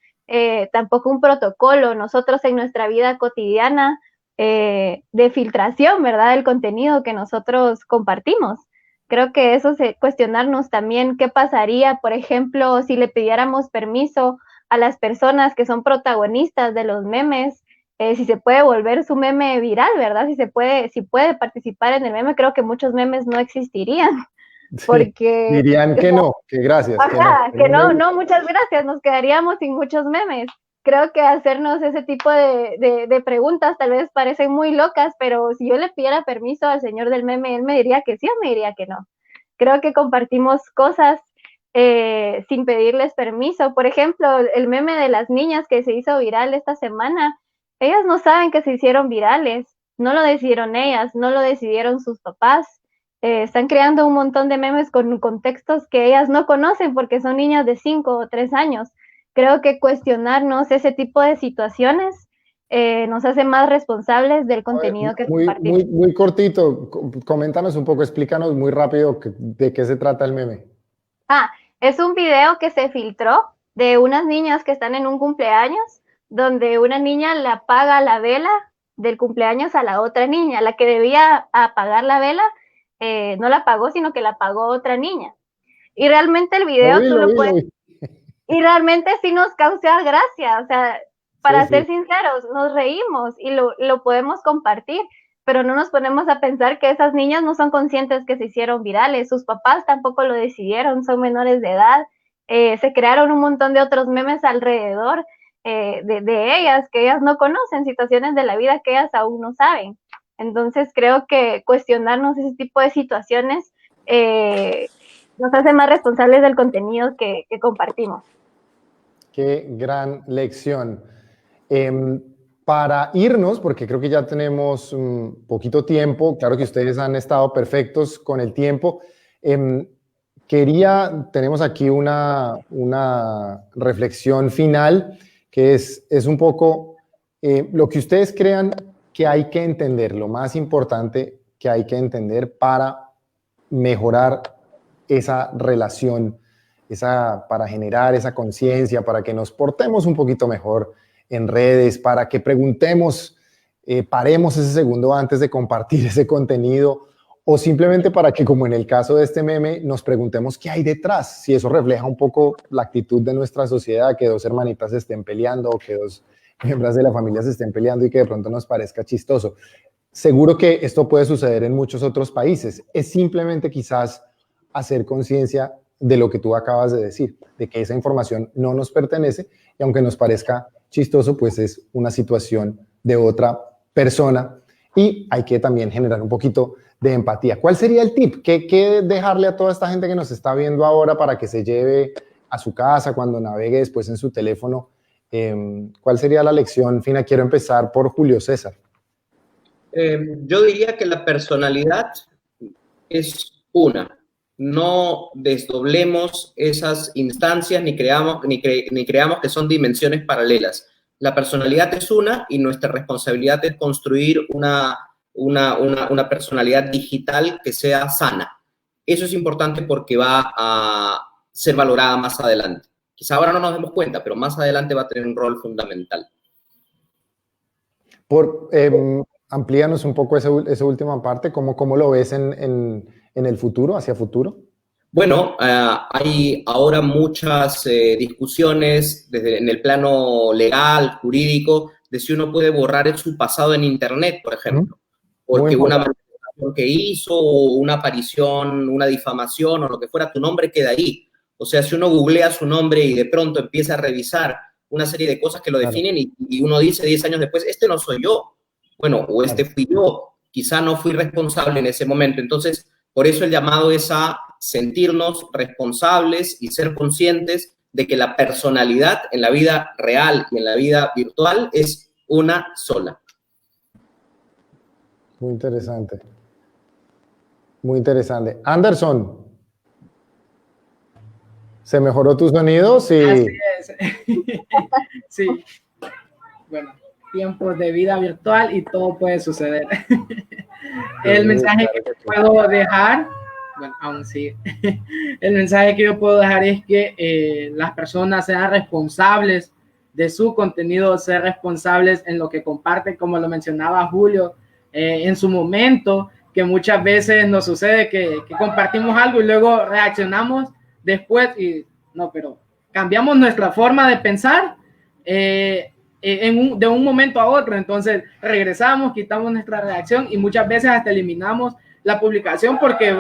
tampoco un protocolo nosotros en nuestra vida cotidiana de filtración, ¿verdad? Del contenido que nosotros compartimos. Creo que eso es cuestionarnos también qué pasaría, por ejemplo, si le pidiéramos permiso a las personas que son protagonistas de los memes, si se puede volver su meme viral, ¿verdad? Si puede participar en el meme, creo que muchos memes no existirían. Sí, Porque dirían que no, que gracias. ajá, que no me gusta. no, muchas gracias, nos quedaríamos sin muchos memes. Creo que hacernos ese tipo de preguntas tal vez parecen muy locas, pero si yo le pidiera permiso al señor del meme, él me diría que sí o me diría que no. Creo que compartimos cosas sin pedirles permiso. Por ejemplo, el meme de las niñas que se hizo viral esta semana, ellas no saben que se hicieron virales, no lo decidieron ellas, no lo decidieron sus papás. Están creando un montón de memes con contextos que ellas no conocen porque son niñas de 5 o 3 años. Creo que cuestionarnos ese tipo de situaciones nos hace más responsables del contenido que compartimos. Muy cortito, coméntanos un poco, explícanos muy rápido de qué se trata el meme. Es un video que se filtró de unas niñas que están en un cumpleaños, donde una niña le apaga la vela del cumpleaños a la otra niña. La que debía apagar la vela no la apagó, sino que la apagó otra niña. Y realmente el video y realmente sí nos causa gracia, o sea, para ser sinceros, nos reímos y lo podemos compartir, pero no nos ponemos a pensar que esas niñas no son conscientes que se hicieron virales, sus papás tampoco lo decidieron, son menores de edad, se crearon un montón de otros memes alrededor de ellas, que ellas no conocen, situaciones de la vida que ellas aún no saben. Entonces creo que cuestionarnos ese tipo de situaciones nos hace más responsables del contenido que compartimos. Qué gran lección. Para irnos, porque creo que ya tenemos un poquito tiempo, claro que ustedes han estado perfectos con el tiempo, tenemos aquí una reflexión final, que es un poco lo que ustedes crean que hay que entender, lo más importante que hay que entender para mejorar esa relación, para generar esa conciencia, para que nos portemos un poquito mejor en redes, para que preguntemos, paremos ese segundo antes de compartir ese contenido, o simplemente para que, como en el caso de este meme, nos preguntemos qué hay detrás, si eso refleja un poco la actitud de nuestra sociedad, que dos hermanitas se estén peleando, o que dos miembros de la familia se estén peleando y que de pronto nos parezca chistoso. Seguro que esto puede suceder en muchos otros países. Es simplemente quizás hacer conciencia de lo que tú acabas de decir, de que esa información no nos pertenece y aunque nos parezca chistoso, pues es una situación de otra persona y hay que también generar un poquito de empatía. ¿Cuál sería el tip? ¿Qué dejarle a toda esta gente que nos está viendo ahora para que se lleve a su casa cuando navegue después en su teléfono? ¿Cuál sería la lección fina? Quiero empezar por Julio César. Yo diría que la personalidad es una. No desdoblemos esas instancias ni creamos que son dimensiones paralelas. La personalidad es una y nuestra responsabilidad es construir una personalidad digital que sea sana. Eso es importante porque va a ser valorada más adelante. Quizá ahora no nos demos cuenta, pero más adelante va a tener un rol fundamental. Amplíanos un poco esa última parte, ¿cómo lo ves en el futuro, hacia futuro? Bueno, hay ahora muchas discusiones en el plano legal, jurídico, de si uno puede borrar su pasado en Internet, por ejemplo, porque una manifestación que hizo, o una aparición, una difamación o lo que fuera, tu nombre queda ahí. O sea, si uno googlea su nombre y de pronto empieza a revisar una serie de cosas que lo definen y uno dice 10 años después, este no soy yo. Bueno, o este fui yo, quizá no fui responsable en ese momento. Entonces, por eso el llamado es a sentirnos responsables y ser conscientes de que la personalidad en la vida real y en la vida virtual es una sola. Muy interesante. Muy interesante. Anderson, ¿Se mejoró tu sonido? Sí. Así es. Sí. Bueno, tiempos de vida virtual y todo puede suceder. El mensaje que puedo dejar, bueno, aún sigue. El mensaje que yo puedo dejar es que las personas sean responsables de su contenido, ser responsables en lo que comparten, como lo mencionaba Julio en su momento, que muchas veces nos sucede que compartimos algo y luego reaccionamos después y no, pero cambiamos nuestra forma de pensar de un momento a otro. Entonces regresamos, quitamos nuestra reacción y muchas veces hasta eliminamos la publicación porque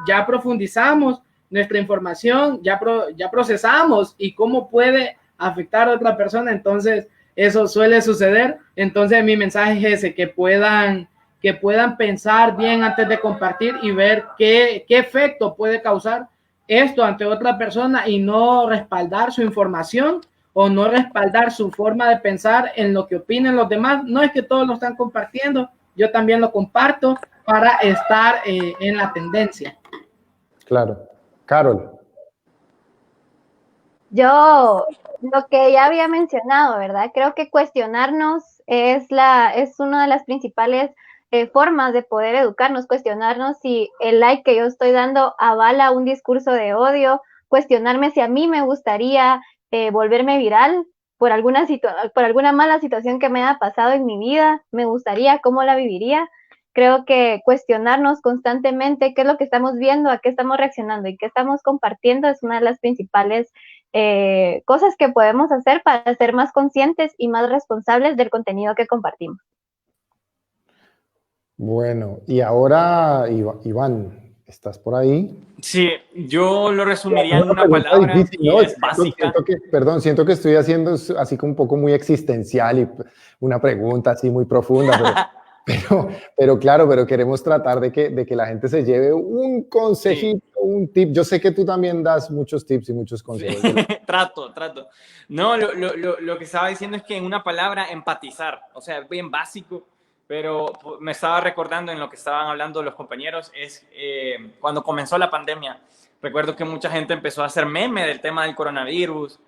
ya profundizamos nuestra información, ya procesamos y cómo puede afectar a otra persona. Entonces eso suele suceder. Entonces mi mensaje es ese, que puedan pensar bien antes de compartir y ver qué efecto puede causar esto ante otra persona y no respaldar su información o no respaldar su forma de pensar en lo que opinen los demás. No es que todos lo están compartiendo, yo también lo comparto para estar en la tendencia. Claro. Carol. Yo, lo que ya había mencionado, ¿verdad? Creo que cuestionarnos es una de las principales formas de poder educarnos, cuestionarnos si el like que yo estoy dando avala un discurso de odio, cuestionarme si a mí me gustaría volverme viral por alguna mala situación que me haya pasado en mi vida, me gustaría, cómo la viviría. Creo que cuestionarnos constantemente qué es lo que estamos viendo, a qué estamos reaccionando y qué estamos compartiendo es una de las principales cosas que podemos hacer para ser más conscientes y más responsables del contenido que compartimos. Bueno, y ahora, Iván, ¿estás por ahí? Sí, yo lo resumiría en una palabra difícil, y ¿no? es básica. Siento que estoy haciendo así como un poco muy existencial y una pregunta así muy profunda, pero claro, pero queremos tratar de que la gente se lleve un consejito, sí, un tip. Yo sé que tú también das muchos tips y muchos consejos. Sí. Trato. No, lo que estaba diciendo es que en una palabra, empatizar. O sea, es bien básico, pero me estaba recordando en lo que estaban hablando los compañeros, es cuando comenzó la pandemia. Recuerdo que mucha gente empezó a hacer meme del tema del coronavirus.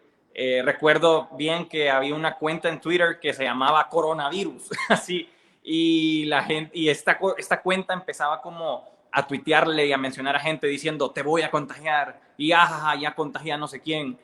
Recuerdo bien que había una cuenta en Twitter que se llamaba Coronavirus, así. Y la gente, y esta cuenta empezaba como a tuitearle y a mencionar a gente diciendo te voy a contagiar y ajaja, ya contagia a no sé quién,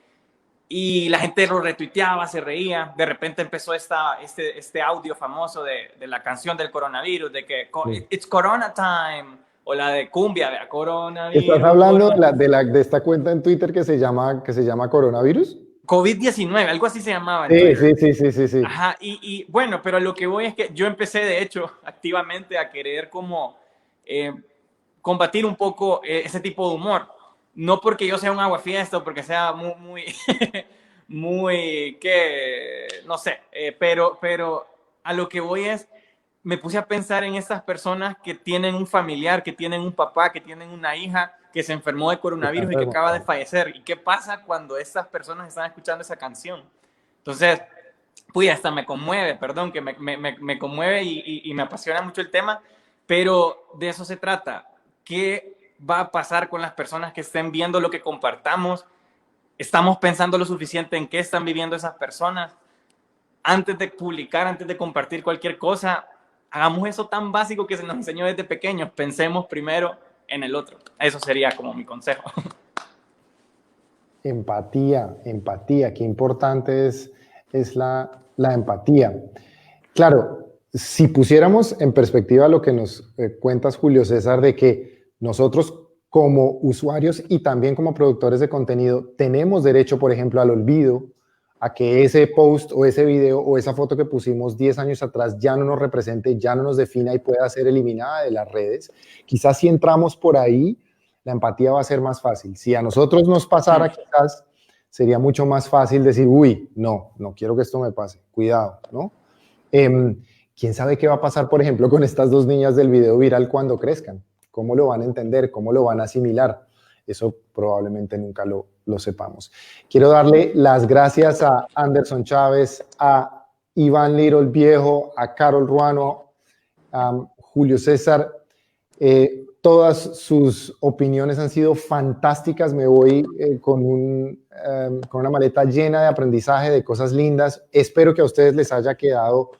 y la gente lo retuiteaba, se reía. De repente empezó este audio famoso de la canción del coronavirus, de que it's corona time, o la de cumbia, de coronavirus. ¿Estás hablando de esta cuenta en Twitter que se llama Coronavirus? COVID-19, algo así se llamaba. Sí. Ajá, y bueno, pero lo que voy es que yo empecé, de hecho, activamente a querer como combatir un poco ese tipo de humor. No porque yo sea un aguafiesta o porque sea muy no sé, pero a lo que voy es, me puse a pensar en estas personas que tienen un familiar, que tienen un papá, que tienen una hija que se enfermó de coronavirus y que acaba de fallecer. ¿Y qué pasa cuando estas personas están escuchando esa canción? Entonces, pues hasta me conmueve, perdón, que me conmueve y me apasiona mucho el tema, pero de eso se trata. ¿Qué va a pasar con las personas que estén viendo lo que compartamos? ¿Estamos pensando lo suficiente en qué están viviendo esas personas? Antes de publicar, antes de compartir cualquier cosa, hagamos eso tan básico que se nos enseñó desde pequeños. Pensemos primero en el otro. Eso sería como mi consejo. Empatía. Qué importante es la empatía. Claro, si pusiéramos en perspectiva lo que nos cuentas, Julio César, de que nosotros como usuarios y también como productores de contenido tenemos derecho, por ejemplo, al olvido, a que ese post o ese video o esa foto que pusimos 10 años atrás ya no nos represente, ya no nos defina y pueda ser eliminada de las redes. Quizás si entramos por ahí, la empatía va a ser más fácil. Si a nosotros nos pasara, quizás sería mucho más fácil decir, uy, no quiero que esto me pase, cuidado, ¿no? ¿Quién sabe qué va a pasar, por ejemplo, con estas dos niñas del video viral cuando crezcan? ¿Cómo lo van a entender? ¿Cómo lo van a asimilar? Eso probablemente nunca lo sepamos. Quiero darle las gracias a Anderson Chávez, a Iván Little Viejo, a Carol Ruano, a Julio César. Todas sus opiniones han sido fantásticas. Me voy con una maleta llena de aprendizaje, de cosas lindas. Espero que a ustedes les haya quedado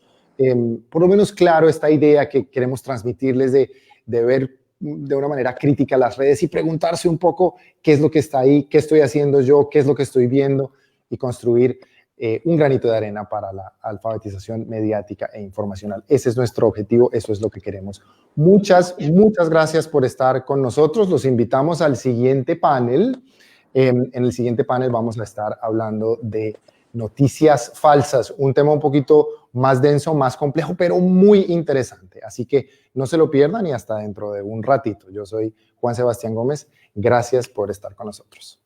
por lo menos claro esta idea que queremos transmitirles de ver de una manera crítica las redes y preguntarse un poco qué es lo que está ahí, qué estoy haciendo yo, qué es lo que estoy viendo y construir un granito de arena para la alfabetización mediática e informacional. Ese es nuestro objetivo, eso es lo que queremos. Muchas gracias por estar con nosotros. Los invitamos al siguiente panel. En el siguiente panel vamos a estar hablando de noticias falsas, un tema un poquito más denso, más complejo, pero muy interesante. Así que no se lo pierdan y hasta dentro de un ratito. Yo soy Juan Sebastián Gómez. Gracias por estar con nosotros.